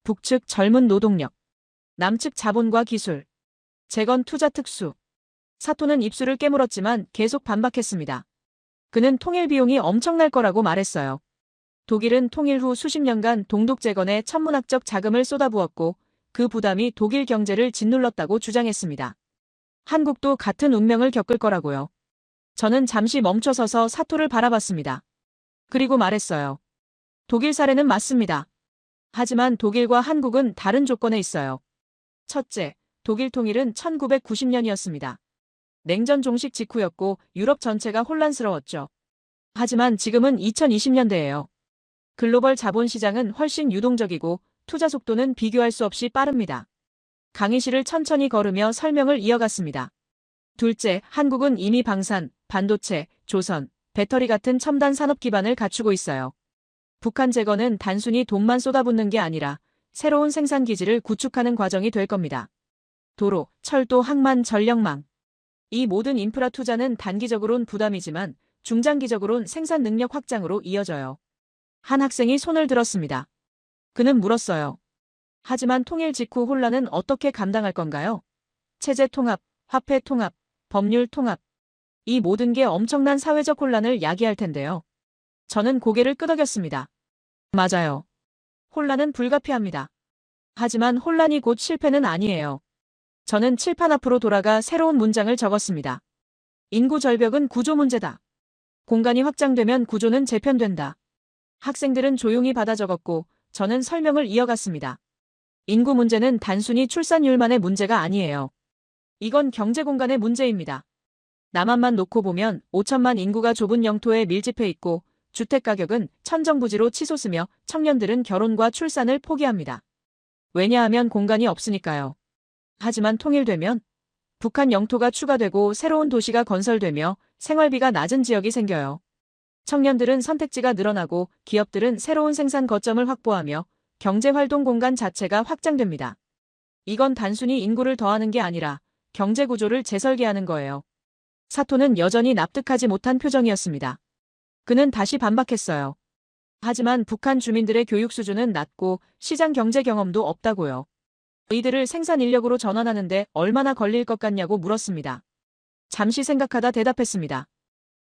북측 젊은 노동력. 남측 자본과 기술. 재건 투자 특수. 사토는 입술을 깨물었지만 계속 반박했습니다. 그는 통일 비용이 엄청날 거라고 말했어요. 독일은 통일 후 수십 년간 동독 재건에 천문학적 자금을 쏟아부었고 그 부담이 독일 경제를 짓눌렀다고 주장했습니다. 한국도 같은 운명을 겪을 거라고요. 저는 잠시 멈춰서서 사토를 바라봤습니다. 그리고 말했어요. 독일 사례는 맞습니다. 하지만 독일과 한국은 다른 조건에 있어요. 첫째, 독일 통일은 1990년이었습니다. 냉전 종식 직후였고 유럽 전체가 혼란스러웠죠. 하지만 지금은 2020년대예요. 글로벌 자본시장은 훨씬 유동적이고 투자 속도는 비교할 수 없이 빠릅니다. 강의실을 천천히 걸으며 설명을 이어갔습니다. 둘째, 한국은 이미 방산, 반도체, 조선, 배터리 같은 첨단 산업 기반을 갖추고 있어요. 북한 재건은 단순히 돈만 쏟아붓는 게 아니라 새로운 생산 기지를 구축하는 과정이 될 겁니다. 도로, 철도, 항만, 전력망. 이 모든 인프라 투자는 단기적으론 부담이지만 중장기적으론 생산 능력 확장으로 이어져요. 한 학생이 손을 들었습니다. 그는 물었어요. 하지만 통일 직후 혼란은 어떻게 감당할 건가요? 체제 통합, 화폐 통합, 법률 통합. 이 모든 게 엄청난 사회적 혼란을 야기할 텐데요. 저는 고개를 끄덕였습니다. 맞아요. 혼란은 불가피합니다. 하지만 혼란이 곧 실패는 아니에요. 저는 칠판 앞으로 돌아가 새로운 문장을 적었습니다. 인구 절벽은 구조 문제다. 공간이 확장되면 구조는 재편된다. 학생들은 조용히 받아 적었고 저는 설명을 이어갔습니다. 인구 문제는 단순히 출산율만의 문제가 아니에요. 이건 경제 공간의 문제입니다. 남한만 놓고 보면 5천만 인구가 좁은 영토에 밀집해 있고 주택 가격은 천정부지로 치솟으며 청년들은 결혼과 출산을 포기합니다. 왜냐하면 공간이 없으니까요. 하지만 통일되면 북한 영토가 추가되고 새로운 도시가 건설되며 생활비가 낮은 지역이 생겨요. 청년들은 선택지가 늘어나고 기업들은 새로운 생산 거점을 확보하며 경제활동 공간 자체가 확장됩니다. 이건 단순히 인구를 더하는 게 아니라 경제 구조를 재설계하는 거예요. 사토는 여전히 납득하지 못한 표정이었습니다. 그는 다시 반박했어요. 하지만 북한 주민들의 교육 수준은 낮고 시장 경제 경험도 없다고요. 이들을 생산 인력으로 전환하는데 얼마나 걸릴 것 같냐고 물었습니다. 잠시 생각하다 대답했습니다.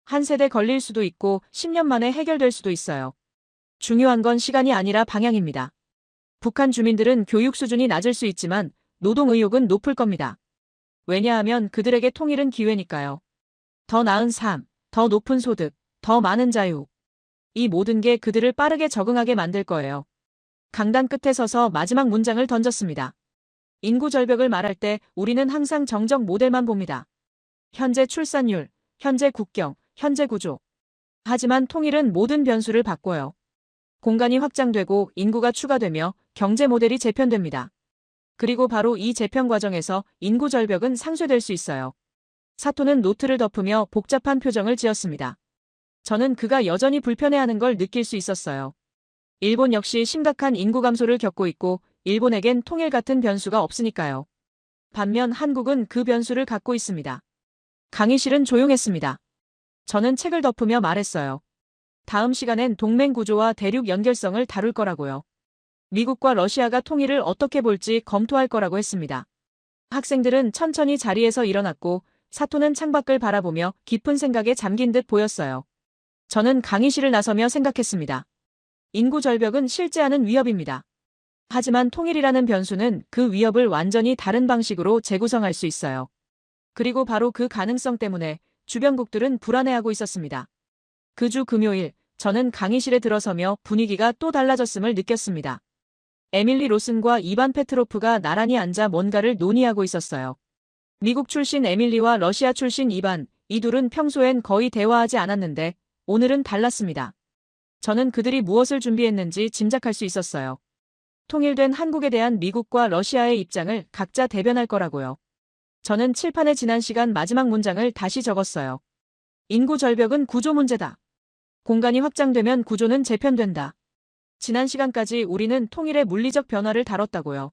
한 세대 걸릴 수도 있고 10년 만에 해결될 수도 있어요. 중요한 건 시간이 아니라 방향입니다. 북한 주민들은 교육 수준이 낮을 수 있지만 노동 의욕은 높을 겁니다. 왜냐하면 그들에게 통일은 기회니까요. 더 나은 삶, 더 높은 소득, 더 많은 자유. 이 모든 게 그들을 빠르게 적응하게 만들 거예요. 강단 끝에 서서 마지막 문장을 던졌습니다. 인구 절벽을 말할 때 우리는 항상 정적 모델만 봅니다. 현재 출산율, 현재 국경, 현재 구조. 하지만 통일은 모든 변수를 바꿔요. 공간이 확장되고 인구가 추가되며 경제 모델이 재편됩니다. 그리고 바로 이 재편 과정에서 인구 절벽은 상쇄될 수 있어요. 사토는 노트를 덮으며 복잡한 표정을 지었습니다. 저는 그가 여전히 불편해하는 걸 느낄 수 있었어요. 일본 역시 심각한 인구 감소를 겪고 있고 일본에겐 통일 같은 변수가 없으니까요. 반면 한국은 그 변수를 갖고 있습니다. 강의실은 조용했습니다. 저는 책을 덮으며 말했어요. 다음 시간엔 동맹 구조와 대륙 연결성을 다룰 거라고요. 미국과 러시아가 통일을 어떻게 볼지 검토할 거라고 했습니다. 학생들은 천천히 자리에서 일어났고 사토는 창밖을 바라보며 깊은 생각에 잠긴 듯 보였어요. 저는 강의실을 나서며 생각했습니다. 인구 절벽은 실제하는 위협입니다. 하지만 통일이라는 변수는 그 위협을 완전히 다른 방식으로 재구성할 수 있어요. 그리고 바로 그 가능성 때문에 주변국들은 불안해하고 있었습니다. 그 주 금요일, 저는 강의실에 들어서며 분위기가 또 달라졌음을 느꼈습니다. 에밀리 로슨과 이반 페트로프가 나란히 앉아 뭔가를 논의하고 있었어요. 미국 출신 에밀리와 러시아 출신 이반, 이 둘은 평소엔 거의 대화하지 않았는데 오늘은 달랐습니다. 저는 그들이 무엇을 준비했는지 짐작할 수 있었어요. 통일된 한국에 대한 미국과 러시아의 입장을 각자 대변할 거라고요. 저는 칠판에 지난 시간 마지막 문장을 다시 적었어요. 인구 절벽은 구조 문제다. 공간이 확장되면 구조는 재편된다. 지난 시간까지 우리는 통일의 물리적 변화를 다뤘다고요.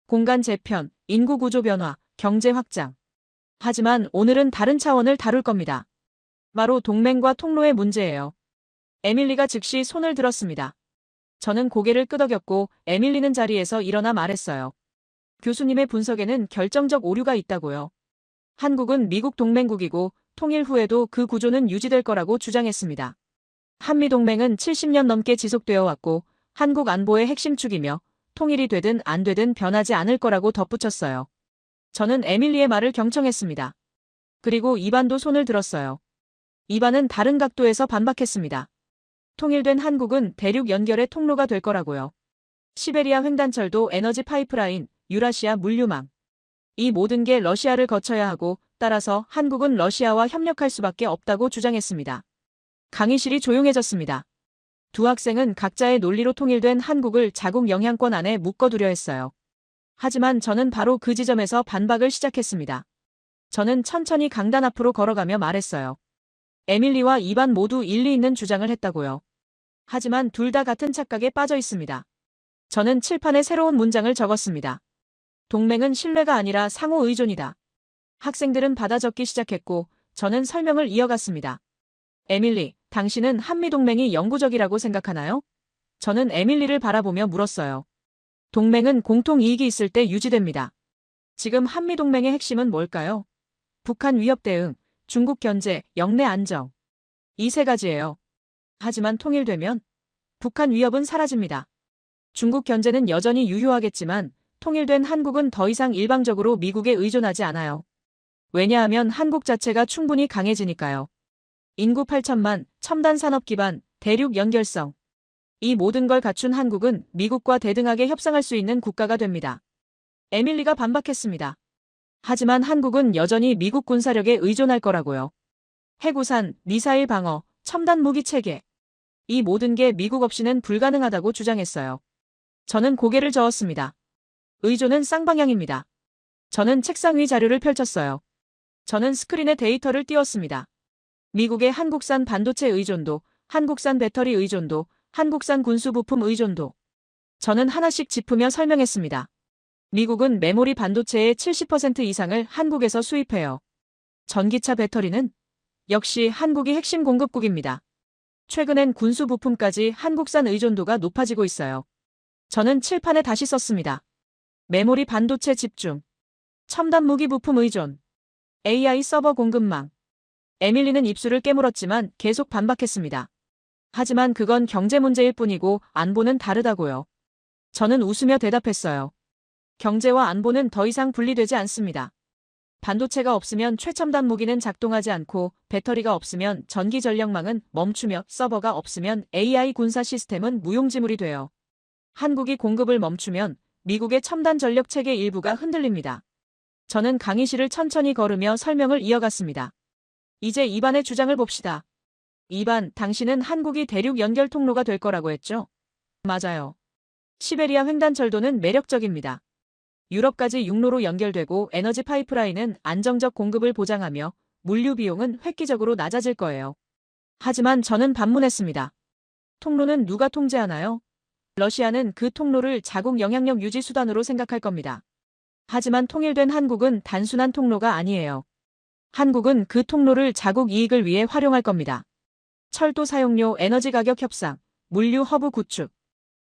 공간 재편, 인구 구조 변화, 경제 확장. 하지만 오늘은 다른 차원을 다룰 겁니다. 바로 동맹과 통로의 문제예요. 에밀리가 즉시 손을 들었습니다. 저는 고개를 끄덕였고 에밀리는 자리에서 일어나 말했어요. 교수님의 분석에는 결정적 오류가 있다고요. 한국은 미국 동맹국이고 통일 후에도 그 구조는 유지될 거라고 주장했습니다. 한미동맹은 70년 넘게 지속되어 왔고 한국 안보의 핵심 축이며 통일이 되든 안 되든 변하지 않을 거라고 덧붙였어요. 저는 에밀리의 말을 경청했습니다. 그리고 이반도 손을 들었어요. 이반은 다른 각도에서 반박했습니다. 통일된 한국은 대륙 연결의 통로가 될 거라고요. 시베리아 횡단철도 에너지 파이프라인, 유라시아 물류망. 이 모든 게 러시아를 거쳐야 하고 따라서 한국은 러시아와 협력할 수밖에 없다고 주장했습니다. 강의실이 조용해졌습니다. 두 학생은 각자의 논리로 통일된 한국을 자국 영향권 안에 묶어두려 했어요. 하지만 저는 바로 그 지점에서 반박을 시작했습니다. 저는 천천히 강단 앞으로 걸어가며 말했어요. 에밀리와 이반 모두 일리 있는 주장을 했다고요. 하지만 둘 다 같은 착각에 빠져 있습니다. 저는 칠판에 새로운 문장을 적었습니다. 동맹은 신뢰가 아니라 상호 의존이다. 학생들은 받아 적기 시작했고 저는 설명을 이어갔습니다. 에밀리, 당신은 한미동맹이 영구적이라고 생각하나요? 저는 에밀리를 바라보며 물었어요. 동맹은 공통 이익이 있을 때 유지됩니다. 지금 한미동맹의 핵심은 뭘까요? 북한 위협 대응, 중국 견제, 영내 안정. 이 세 가지예요. 하지만 통일되면 북한 위협은 사라집니다. 중국 견제는 여전히 유효하겠지만 통일된 한국은 더 이상 일방적으로 미국에 의존하지 않아요. 왜냐하면 한국 자체가 충분히 강해지니까요. 인구 8천만, 첨단 산업 기반, 대륙 연결성. 이 모든 걸 갖춘 한국은 미국과 대등하게 협상할 수 있는 국가가 됩니다. 에밀리가 반박했습니다. 하지만 한국은 여전히 미국 군사력에 의존할 거라고요. 해구산, 미사일 방어, 첨단 무기 체계. 이 모든 게 미국 없이는 불가능하다고 주장했어요. 저는 고개를 저었습니다. 의존은 쌍방향입니다. 저는 책상 위 자료를 펼쳤어요. 저는 스크린에 데이터를 띄웠습니다. 미국의 한국산 반도체 의존도, 한국산 배터리 의존도, 한국산 군수부품 의존도. 저는 하나씩 짚으며 설명했습니다. 미국은 메모리 반도체의 70% 이상을 한국에서 수입해요. 전기차 배터리는 역시 한국이 핵심 공급국입니다. 최근엔 군수부품까지 한국산 의존도가 높아지고 있어요. 저는 칠판에 다시 썼습니다. 메모리 반도체 집중, 첨단 무기 부품 의존, AI 서버 공급망. 에밀리는 입술을 깨물었지만 계속 반박했습니다. 하지만 그건 경제 문제일 뿐이고 안보는 다르다고요. 저는 웃으며 대답했어요. 경제와 안보는 더 이상 분리되지 않습니다. 반도체가 없으면 최첨단 무기는 작동하지 않고 배터리가 없으면 전기 전력망은 멈추며 서버가 없으면 AI 군사 시스템은 무용지물이 돼요. 한국이 공급을 멈추면 미국의 첨단 전력 체계 일부가 흔들립니다. 저는 강의실을 천천히 걸으며 설명을 이어갔습니다. 이제 이반의 주장을 봅시다. 이반, 당신은 한국이 대륙 연결 통로가 될 거라고 했죠? 맞아요. 시베리아 횡단철도는 매력적입니다. 유럽까지 육로로 연결되고 에너지 파이프라인은 안정적 공급을 보장하며 물류 비용은 획기적으로 낮아질 거예요. 하지만 저는 반문했습니다. 통로는 누가 통제하나요? 러시아는 그 통로를 자국 영향력 유지 수단으로 생각할 겁니다. 하지만 통일된 한국은 단순한 통로가 아니에요. 한국은 그 통로를 자국 이익을 위해 활용할 겁니다. 철도 사용료, 에너지 가격 협상, 물류 허브 구축.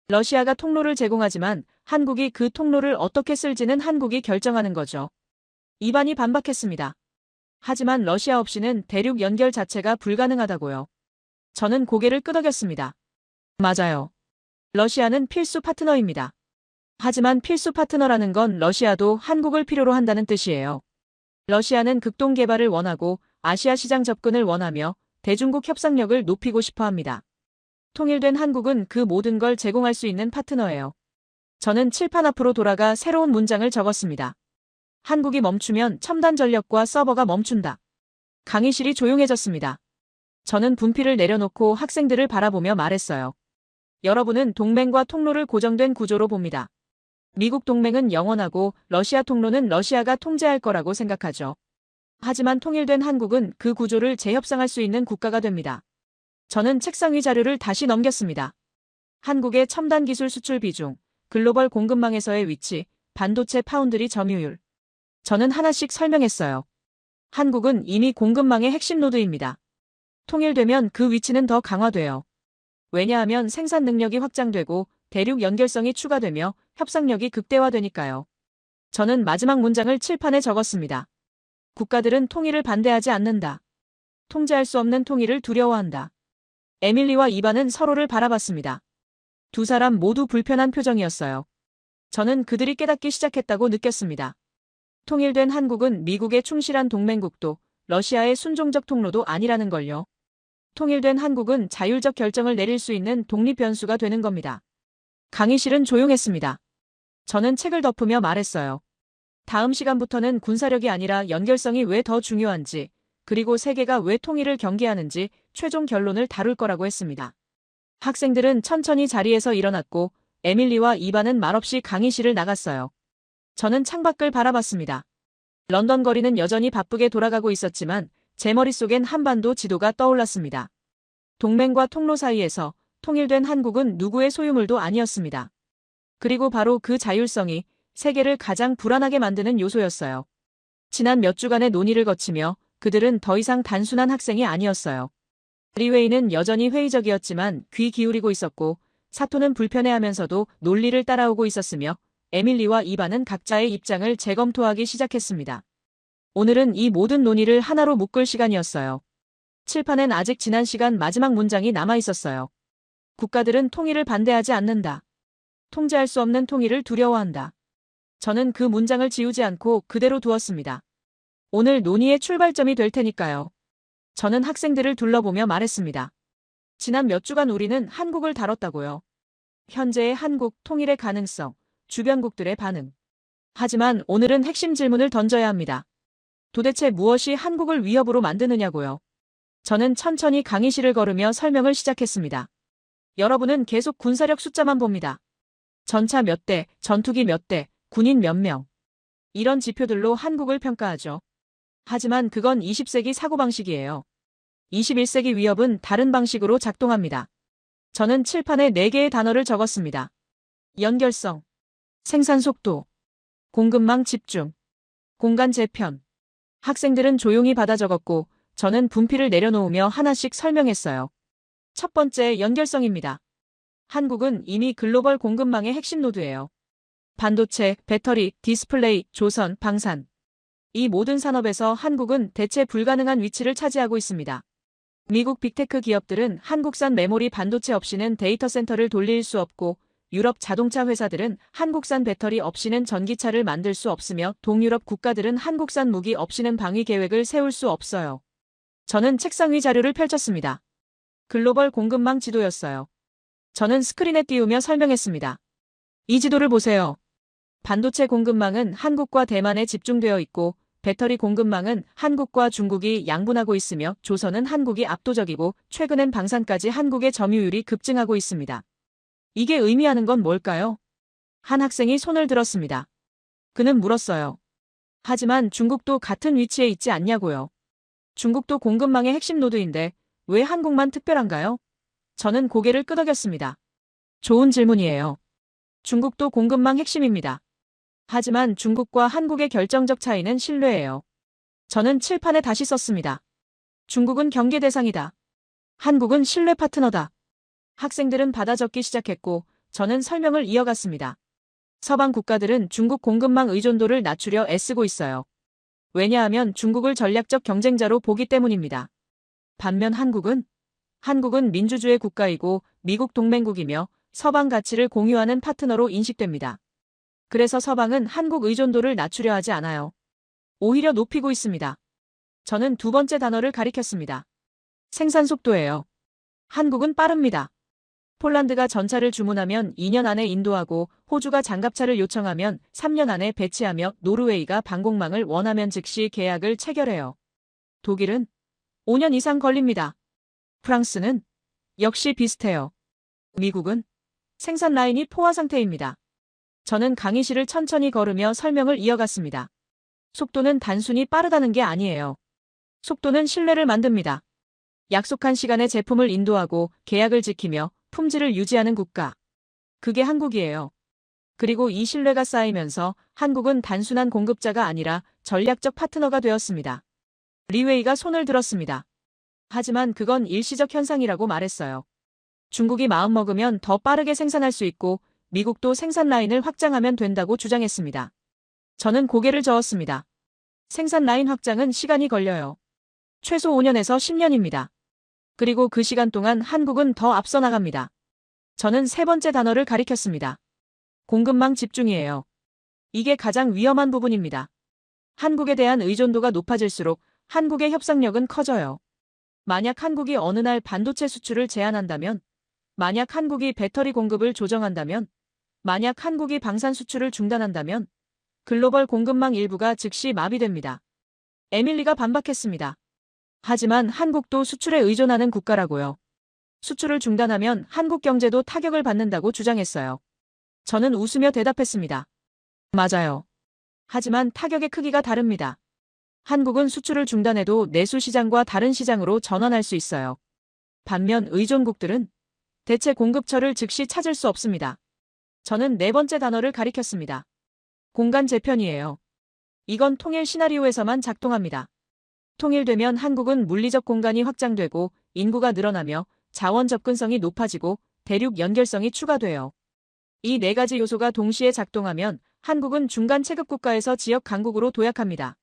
러시아가 통로를 제공하지만 한국이 그 통로를 어떻게 쓸지는 한국이 결정하는 거죠. 이반이 반박했습니다. 하지만 러시아 없이는 대륙 연결 자체가 불가능하다고요. 저는 고개를 끄덕였습니다. 맞아요. 러시아는 필수 파트너입니다. 하지만 필수 파트너라는 건 러시아도 한국을 필요로 한다는 뜻이에요. 러시아는 극동 개발을 원하고 아시아 시장 접근을 원하며 대중국 협상력을 높이고 싶어 합니다. 통일된 한국은 그 모든 걸 제공할 수 있는 파트너예요. 저는 칠판 앞으로 돌아가 새로운 문장을 적었습니다. 한국이 멈추면 첨단 전력과 서버가 멈춘다. 강의실이 조용해졌습니다. 저는 분필을 내려놓고 학생들을 바라보며 말했어요. 여러분은 동맹과 통로를 고정된 구조로 봅니다. 미국 동맹은 영원하고 러시아 통로는 러시아가 통제할 거라고 생각하죠. 하지만 통일된 한국은 그 구조를 재협상할 수 있는 국가가 됩니다. 저는 책상 위 자료를 다시 넘겼습니다. 한국의 첨단 기술 수출 비중, 글로벌 공급망에서의 위치, 반도체 파운드리 점유율. 저는 하나씩 설명했어요. 한국은 이미 공급망의 핵심 노드입니다. 통일되면 그 위치는 더 강화돼요. 왜냐하면 생산 능력이 확장되고 대륙 연결성이 추가되며 협상력이 극대화되니까요. 저는 마지막 문장을 칠판에 적었습니다. 국가들은 통일을 반대하지 않는다. 통제할 수 없는 통일을 두려워한다. 에밀리와 이반은 서로를 바라봤습니다. 두 사람 모두 불편한 표정이었어요. 저는 그들이 깨닫기 시작했다고 느꼈습니다. 통일된 한국은 미국의 충실한 동맹국도 러시아의 순종적 통로도 아니라는 걸요. 통일된 한국은 자율적 결정을 내릴 수 있는 독립 변수가 되는 겁니다. 강의실은 조용했습니다. 저는 책을 덮으며 말했어요. 다음 시간부터는 군사력이 아니라 연결성이 왜 더 중요한지, 그리고 세계가 왜 통일을 경계하는지 최종 결론을 다룰 거라고 했습니다. 학생들은 천천히 자리에서 일어났고 에밀리와 이반은 말없이 강의실을 나갔어요. 저는 창밖을 바라봤습니다. 런던 거리는 여전히 바쁘게 돌아가고 있었지만 제 머릿속엔 한반도 지도가 떠올랐습니다. 동맹과 통로 사이에서 통일된 한국은 누구의 소유물도 아니었습니다. 그리고 바로 그 자율성이 세계를 가장 불안하게 만드는 요소였어요. 지난 몇 주간의 논의를 거치며 그들은 더 이상 단순한 학생이 아니었어요. 리웨이는 여전히 회의적이었지만 귀 기울이고 있었고 사토는 불편해하면서도 논리를 따라오고 있었으며 에밀리와 이반은 각자의 입장을 재검토하기 시작했습니다. 오늘은 이 모든 논의를 하나로 묶을 시간이었어요. 칠판엔 아직 지난 시간 마지막 문장이 남아 있었어요. 국가들은 통일을 반대하지 않는다. 통제할 수 없는 통일을 두려워한다. 저는 그 문장을 지우지 않고 그대로 두었습니다. 오늘 논의의 출발점이 될 테니까요. 저는 학생들을 둘러보며 말했습니다. 지난 몇 주간 우리는 한국을 다뤘다고요. 현재의 한국 통일의 가능성, 주변국들의 반응. 하지만 오늘은 핵심 질문을 던져야 합니다. 도대체 무엇이 한국을 위협으로 만드느냐고요. 저는 천천히 강의실을 걸으며 설명을 시작했습니다. 여러분은 계속 군사력 숫자만 봅니다. 전차 몇 대, 전투기 몇 대, 군인 몇 명. 이런 지표들로 한국을 평가하죠. 하지만 그건 20세기 사고방식이에요. 21세기 위협은 다른 방식으로 작동합니다. 저는 칠판에 4개의 단어를 적었습니다. 연결성, 생산 속도, 공급망 집중, 공간 재편. 학생들은 조용히 받아 적었고 저는 분필을 내려놓으며 하나씩 설명했어요. 첫 번째, 연결성입니다. 한국은 이미 글로벌 공급망의 핵심 노드예요. 반도체, 배터리, 디스플레이, 조선, 방산. 이 모든 산업에서 한국은 대체 불가능한 위치를 차지하고 있습니다. 미국 빅테크 기업들은 한국산 메모리 반도체 없이는 데이터 센터를 돌릴 수 없고 유럽 자동차 회사들은 한국산 배터리 없이는 전기차를 만들 수 없으며 동유럽 국가들은 한국산 무기 없이는 방위 계획을 세울 수 없어요. 저는 책상 위 자료를 펼쳤습니다. 글로벌 공급망 지도였어요. 저는 스크린에 띄우며 설명했습니다. 이 지도를 보세요. 반도체 공급망은 한국과 대만에 집중되어 있고 배터리 공급망은 한국과 중국이 양분하고 있으며 조선은 한국이 압도적이고 최근엔 방산까지 한국의 점유율이 급증하고 있습니다. 이게 의미하는 건 뭘까요? 한 학생이 손을 들었습니다. 그는 물었어요. 하지만 중국도 같은 위치에 있지 않냐고요. 중국도 공급망의 핵심 노드인데 왜 한국만 특별한가요? 저는 고개를 끄덕였습니다. 좋은 질문이에요. 중국도 공급망 핵심입니다. 하지만 중국과 한국의 결정적 차이는 신뢰예요. 저는 칠판에 다시 썼습니다. 중국은 경계 대상이다. 한국은 신뢰 파트너다. 학생들은 받아 적기 시작했고 저는 설명을 이어갔습니다. 서방 국가들은 중국 공급망 의존도를 낮추려 애쓰고 있어요. 왜냐하면 중국을 전략적 경쟁자로 보기 때문입니다. 반면 한국은 민주주의 국가이고 미국 동맹국이며 서방 가치를 공유하는 파트너로 인식됩니다. 그래서 서방은 한국 의존도를 낮추려 하지 않아요. 오히려 높이고 있습니다. 저는 두 번째 단어를 가리켰습니다. 생산 속도예요. 한국은 빠릅니다. 폴란드가 전차를 주문하면 2년 안에 인도하고 호주가 장갑차를 요청하면 3년 안에 배치하며 노르웨이가 방공망을 원하면 즉시 계약을 체결해요. 독일은 5년 이상 걸립니다. 프랑스는 역시 비슷해요. 미국은 생산 라인이 포화 상태입니다. 저는 강의실을 천천히 걸으며 설명을 이어갔습니다. 속도는 단순히 빠르다는 게 아니에요. 속도는 신뢰를 만듭니다. 약속한 시간에 제품을 인도하고 계약을 지키며 품질을 유지하는 국가. 그게 한국이에요. 그리고 이 신뢰가 쌓이면서 한국은 단순한 공급자가 아니라 전략적 파트너가 되었습니다. 리웨이가 손을 들었습니다. 하지만 그건 일시적 현상이라고 말했어요. 중국이 마음먹으면 더 빠르게 생산할 수 있고 미국도 생산 라인을 확장하면 된다고 주장했습니다. 저는 고개를 저었습니다. 생산 라인 확장은 시간이 걸려요. 최소 5년에서 10년입니다. 그리고 그 시간 동안 한국은 더 앞서 나갑니다. 저는 세 번째 단어를 가리켰습니다. 공급망 집중이에요. 이게 가장 위험한 부분입니다. 한국에 대한 의존도가 높아질수록 한국의 협상력은 커져요. 만약 한국이 어느 날 반도체 수출을 제한한다면, 만약 한국이 배터리 공급을 조정한다면, 만약 한국이 방산 수출을 중단한다면 글로벌 공급망 일부가 즉시 마비됩니다. 에밀리가 반박했습니다. 하지만 한국도 수출에 의존하는 국가라고요. 수출을 중단하면 한국 경제도 타격을 받는다고 주장했어요. 저는 웃으며 대답했습니다. 맞아요. 하지만 타격의 크기가 다릅니다. 한국은 수출을 중단해도 내수 시장과 다른 시장으로 전환할 수 있어요. 반면 의존국들은 대체 공급처를 즉시 찾을 수 없습니다. 저는 네 번째 단어를 가리켰습니다. 공간 재편이에요. 이건 통일 시나리오에서만 작동합니다. 통일되면 한국은 물리적 공간이 확장되고 인구가 늘어나며 자원 접근성이 높아지고 대륙 연결성이 추가돼요. 이 네 가지 요소가 동시에 작동하면 한국은 중간 체급 국가에서 지역 강국으로 도약합니다.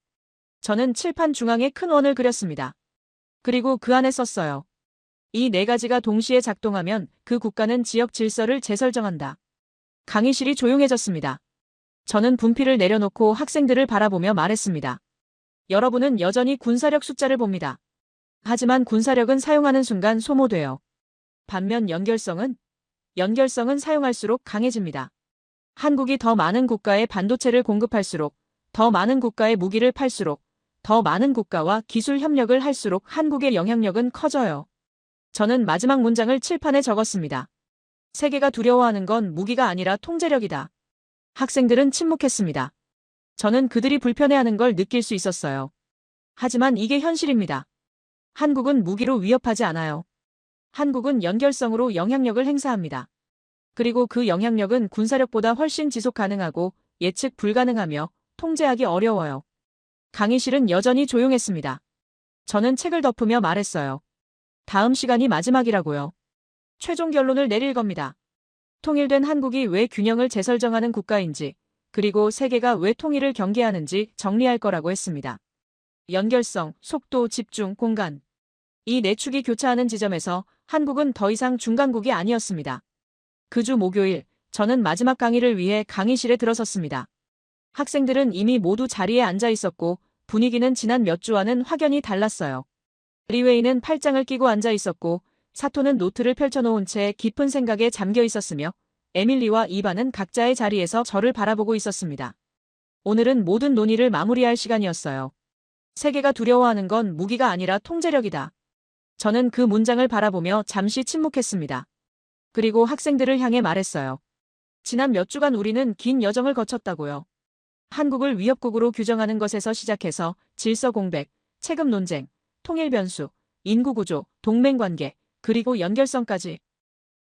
저는 칠판 중앙에 큰 원을 그렸습니다. 그리고 그 안에 썼어요. 이 네 가지가 동시에 작동하면 그 국가는 지역 질서를 재설정한다. 강의실이 조용해졌습니다. 저는 분필을 내려놓고 학생들을 바라보며 말했습니다. 여러분은 여전히 군사력 숫자를 봅니다. 하지만 군사력은 사용하는 순간 소모돼요. 반면 연결성은 사용할수록 강해집니다. 한국이 더 많은 국가에 반도체를 공급할수록, 더 많은 국가에 무기를 팔수록, 더 많은 국가와 기술 협력을 할수록 한국의 영향력은 커져요. 저는 마지막 문장을 칠판에 적었습니다. 세계가 두려워하는 건 무기가 아니라 통제력이다. 학생들은 침묵했습니다. 저는 그들이 불편해하는 걸 느낄 수 있었어요. 하지만 이게 현실입니다. 한국은 무기로 위협하지 않아요. 한국은 연결성으로 영향력을 행사합니다. 그리고 그 영향력은 군사력보다 훨씬 지속 가능하고 예측 불가능하며 통제하기 어려워요. 강의실은 여전히 조용했습니다. 저는 책을 덮으며 말했어요. 다음 시간이 마지막이라고요. 최종 결론을 내릴 겁니다. 통일된 한국이 왜 균형을 재설정하는 국가인지, 그리고 세계가 왜 통일을 경계하는지 정리할 거라고 했습니다. 연결성, 속도, 집중, 공간. 이 네 축이 교차하는 지점에서 한국은 더 이상 중간국이 아니었습니다. 그 주 목요일, 저는 마지막 강의를 위해 강의실에 들어섰습니다. 학생들은 이미 모두 자리에 앉아 있었고 분위기는 지난 몇 주와는 확연히 달랐어요. 리웨이는 팔짱을 끼고 앉아 있었고 사토는 노트를 펼쳐놓은 채 깊은 생각에 잠겨 있었으며 에밀리와 이반은 각자의 자리에서 저를 바라보고 있었습니다. 오늘은 모든 논의를 마무리할 시간이었어요. 세계가 두려워하는 건 무기가 아니라 통제력이다. 저는 그 문장을 바라보며 잠시 침묵했습니다. 그리고 학생들을 향해 말했어요. 지난 몇 주간 우리는 긴 여정을 거쳤다고요. 한국을 위협국으로 규정하는 것에서 시작해서 질서 공백, 체급 논쟁, 통일 변수, 인구 구조, 동맹 관계, 그리고 연결성까지.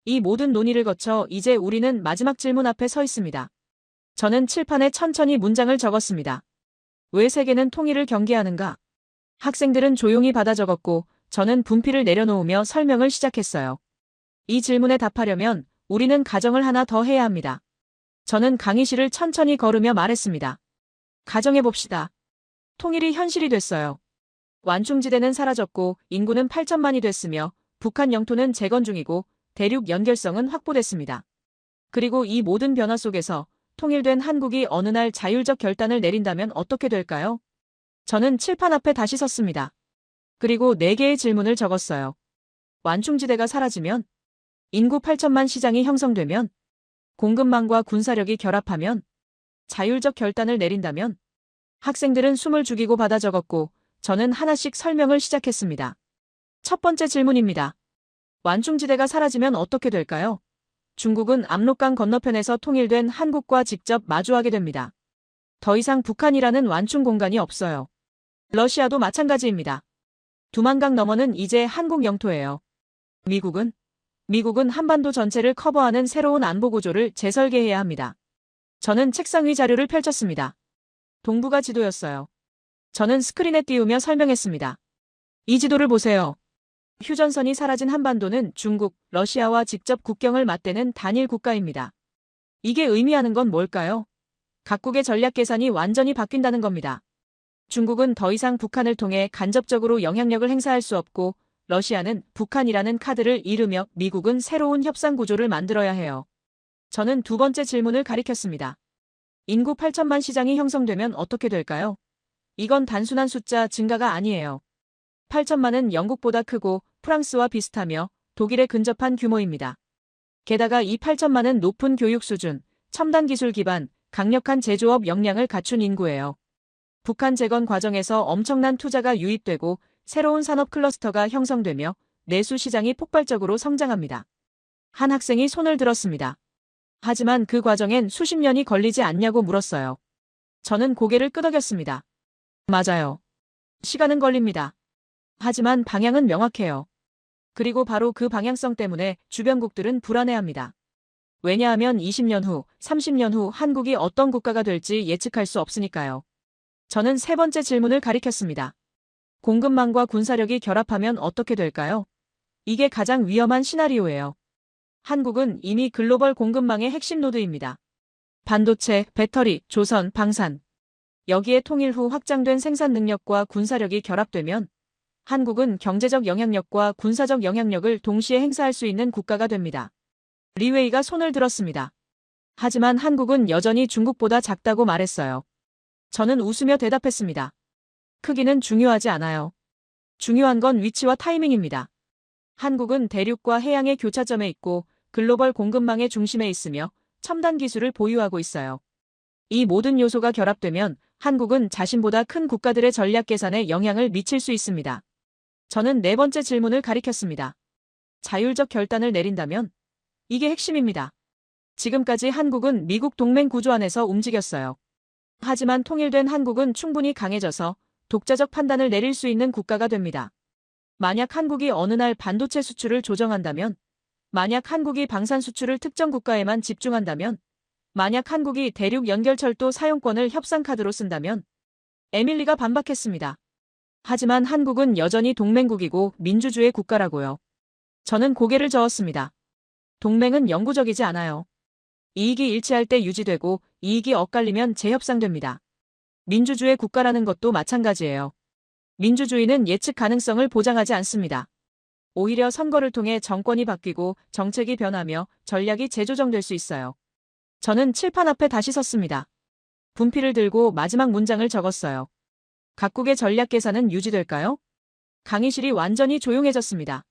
이 모든 논의를 거쳐 이제 우리는 마지막 질문 앞에 서 있습니다. 저는 칠판에 천천히 문장을 적었습니다. 왜 세계는 통일을 경계하는가? 학생들은 조용히 받아 적었고 저는 분필을 내려놓으며 설명을 시작했어요. 이 질문에 답하려면 우리는 가정을 하나 더 해야 합니다. 저는 강의실을 천천히 걸으며 말했습니다. 가정해봅시다. 통일이 현실이 됐어요. 완충지대는 사라졌고 인구는 8천만이 됐으며 북한 영토는 재건 중이고 대륙 연결성은 확보됐습니다. 그리고 이 모든 변화 속에서 통일된 한국이 어느 날 자율적 결단을 내린다면 어떻게 될까요? 저는 칠판 앞에 다시 섰습니다. 그리고 4개의 질문을 적었어요. 완충지대가 사라지면, 인구 8천만 시장이 형성되면, 공급망과 군사력이 결합하면, 자율적 결단을 내린다면. 학생들은 숨을 죽이고 받아 적었고 저는 하나씩 설명을 시작했습니다. 첫 번째 질문입니다. 완충지대가 사라지면 어떻게 될까요? 중국은 압록강 건너편에서 통일된 한국과 직접 마주하게 됩니다. 더 이상 북한이라는 완충 공간이 없어요. 러시아도 마찬가지입니다. 두만강 너머는 이제 한국 영토예요. 미국은 한반도 전체를 커버하는 새로운 안보 구조를 재설계해야 합니다. 저는 책상 위 자료를 펼쳤습니다. 동부가 지도였어요. 저는 스크린에 띄우며 설명했습니다. 이 지도를 보세요. 휴전선이 사라진 한반도는 중국, 러시아와 직접 국경을 맞대는 단일 국가입니다. 이게 의미하는 건 뭘까요? 각국의 전략 계산이 완전히 바뀐다는 겁니다. 중국은 더 이상 북한을 통해 간접적으로 영향력을 행사할 수 없고, 러시아는 북한이라는 카드를 잃으며 미국은 새로운 협상 구조를 만들어야 해요. 저는 두 번째 질문을 가리켰습니다. 인구 8천만 시장이 형성되면 어떻게 될까요? 이건 단순한 숫자 증가가 아니에요. 8천만은 영국보다 크고 프랑스와 비슷하며 독일에 근접한 규모입니다. 게다가 이 8천만은 높은 교육 수준, 첨단 기술 기반, 강력한 제조업 역량을 갖춘 인구예요. 북한 재건 과정에서 엄청난 투자가 유입되고 새로운 산업 클러스터가 형성되며 내수 시장이 폭발적으로 성장합니다. 한 학생이 손을 들었습니다. 하지만 그 과정엔 수십 년이 걸리지 않냐고 물었어요. 저는 고개를 끄덕였습니다. 맞아요. 시간은 걸립니다. 하지만 방향은 명확해요. 그리고 바로 그 방향성 때문에 주변국들은 불안해합니다. 왜냐하면 20년 후, 30년 후 한국이 어떤 국가가 될지 예측할 수 없으니까요. 저는 세 번째 질문을 가리켰습니다. 공급망과 군사력이 결합하면 어떻게 될까요? 이게 가장 위험한 시나리오예요. 한국은 이미 글로벌 공급망의 핵심 노드입니다. 반도체, 배터리, 조선, 방산. 여기에 통일 후 확장된 생산 능력과 군사력이 결합되면 한국은 경제적 영향력과 군사적 영향력을 동시에 행사할 수 있는 국가가 됩니다. 리웨이가 손을 들었습니다. 하지만 한국은 여전히 중국보다 작다고 말했어요. 저는 웃으며 대답했습니다. 크기는 중요하지 않아요. 중요한 건 위치와 타이밍입니다. 한국은 대륙과 해양의 교차점에 있고 글로벌 공급망의 중심에 있으며 첨단 기술을 보유하고 있어요. 이 모든 요소가 결합되면 한국은 자신보다 큰 국가들의 전략 계산에 영향을 미칠 수 있습니다. 저는 네 번째 질문을 가리켰습니다. 자율적 결단을 내린다면? 이게 핵심입니다. 지금까지 한국은 미국 동맹 구조 안에서 움직였어요. 하지만 통일된 한국은 충분히 강해져서 독자적 판단을 내릴 수 있는 국가가 됩니다. 만약 한국이 어느 날 반도체 수출을 조정한다면, 만약 한국이 방산 수출을 특정 국가에만 집중한다면, 만약 한국이 대륙 연결철도 사용권을 협상 카드로 쓴다면, 에밀리가 반박했습니다. 하지만 한국은 여전히 동맹국이고 민주주의 국가라고요. 저는 고개를 저었습니다. 동맹은 영구적이지 않아요. 이익이 일치할 때 유지되고 이익이 엇갈리면 재협상됩니다. 민주주의 국가라는 것도 마찬가지예요. 민주주의는 예측 가능성을 보장하지 않습니다. 오히려 선거를 통해 정권이 바뀌고 정책이 변하며 전략이 재조정될 수 있어요. 저는 칠판 앞에 다시 섰습니다. 분필을 들고 마지막 문장을 적었어요. 각국의 전략 계산은 유지될까요? 강의실이 완전히 조용해졌습니다.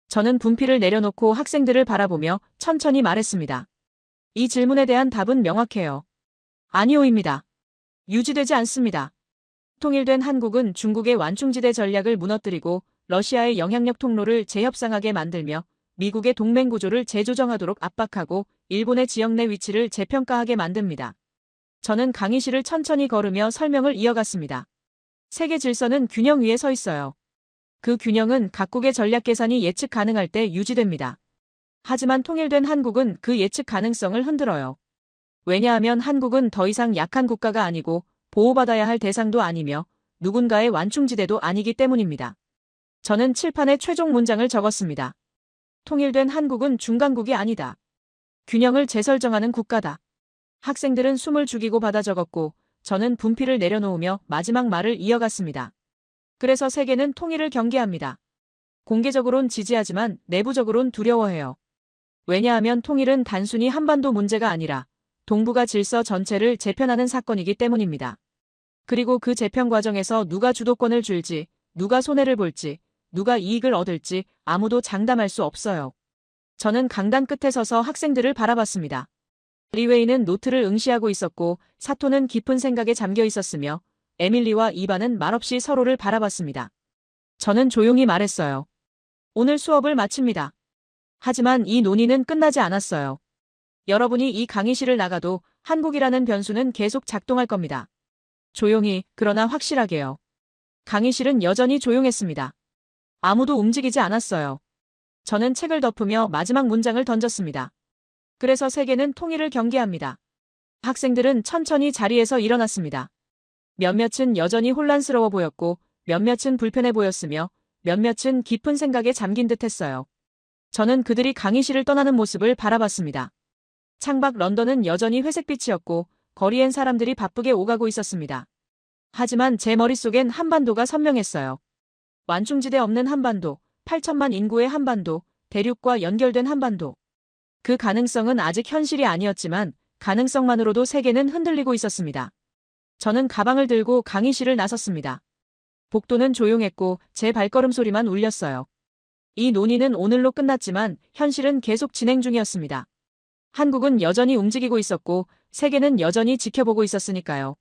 저는 분필을 내려놓고 학생들을 바라보며 천천히 말했습니다. 이 질문에 대한 답은 명확해요. 아니오입니다. 유지되지 않습니다. 통일된 한국은 중국의 완충지대 전략을 무너뜨리고 러시아의 영향력 통로를 재협상하게 만들며 미국의 동맹 구조를 재조정하도록 압박하고 일본의 지역 내 위치를 재평가하게 만듭니다. 저는 강의실을 천천히 걸으며 설명을 이어갔습니다. 세계 질서는 균형 위에 서 있어요. 그 균형은 각국의 전략 계산이 예측 가능할 때 유지됩니다. 하지만 통일된 한국은 그 예측 가능성을 흔들어요. 왜냐하면 한국은 더 이상 약한 국가가 아니고 보호받아야 할 대상도 아니며 누군가의 완충지대도 아니기 때문입니다. 저는 칠판에 최종 문장을 적었습니다. 통일된 한국은 중간국이 아니다. 균형을 재설정하는 국가다. 학생들은 숨을 죽이고 받아 적었고 저는 분필을 내려놓으며 마지막 말을 이어갔습니다. 그래서 세계는 통일을 경계합니다. 공개적으론 지지하지만 내부적으론 두려워해요. 왜냐하면 통일은 단순히 한반도 문제가 아니라 동북아 질서 전체를 재편하는 사건이기 때문입니다. 그리고 그 재편 과정에서 누가 주도권을 쥘지, 누가 손해를 볼지, 누가 이익을 얻을지 아무도 장담할 수 없어요. 저는 강단 끝에 서서 학생들을 바라봤습니다. 리웨이는 노트를 응시하고 있었고 사토는 깊은 생각에 잠겨 있었으며 에밀리와 이반은 말없이 서로를 바라봤습니다. 저는 조용히 말했어요. 오늘 수업을 마칩니다. 하지만 이 논의는 끝나지 않았어요. 여러분이 이 강의실을 나가도 한국이라는 변수는 계속 작동할 겁니다. 조용히, 그러나 확실하게요. 강의실은 여전히 조용했습니다. 아무도 움직이지 않았어요. 저는 책을 덮으며 마지막 문장을 던졌습니다. 그래서 세계는 통일을 경계합니다. 학생들은 천천히 자리에서 일어났습니다. 몇몇은 여전히 혼란스러워 보였고, 몇몇은 불편해 보였으며, 몇몇은 깊은 생각에 잠긴 듯 했어요. 저는 그들이 강의실을 떠나는 모습을 바라봤습니다. 창밖 런던은 여전히 회색빛이었고, 거리엔 사람들이 바쁘게 오가고 있었습니다. 하지만 제 머릿속엔 한반도가 선명했어요. 완충지대 없는 한반도, 8천만 인구의 한반도, 대륙과 연결된 한반도. 그 가능성은 아직 현실이 아니었지만 가능성만으로도 세계는 흔들리고 있었습니다. 저는 가방을 들고 강의실을 나섰습니다. 복도는 조용했고 제 발걸음 소리만 울렸어요. 이 논의는 오늘로 끝났지만 현실은 계속 진행 중이었습니다. 한국은 여전히 움직이고 있었고 세계는 여전히 지켜보고 있었으니까요.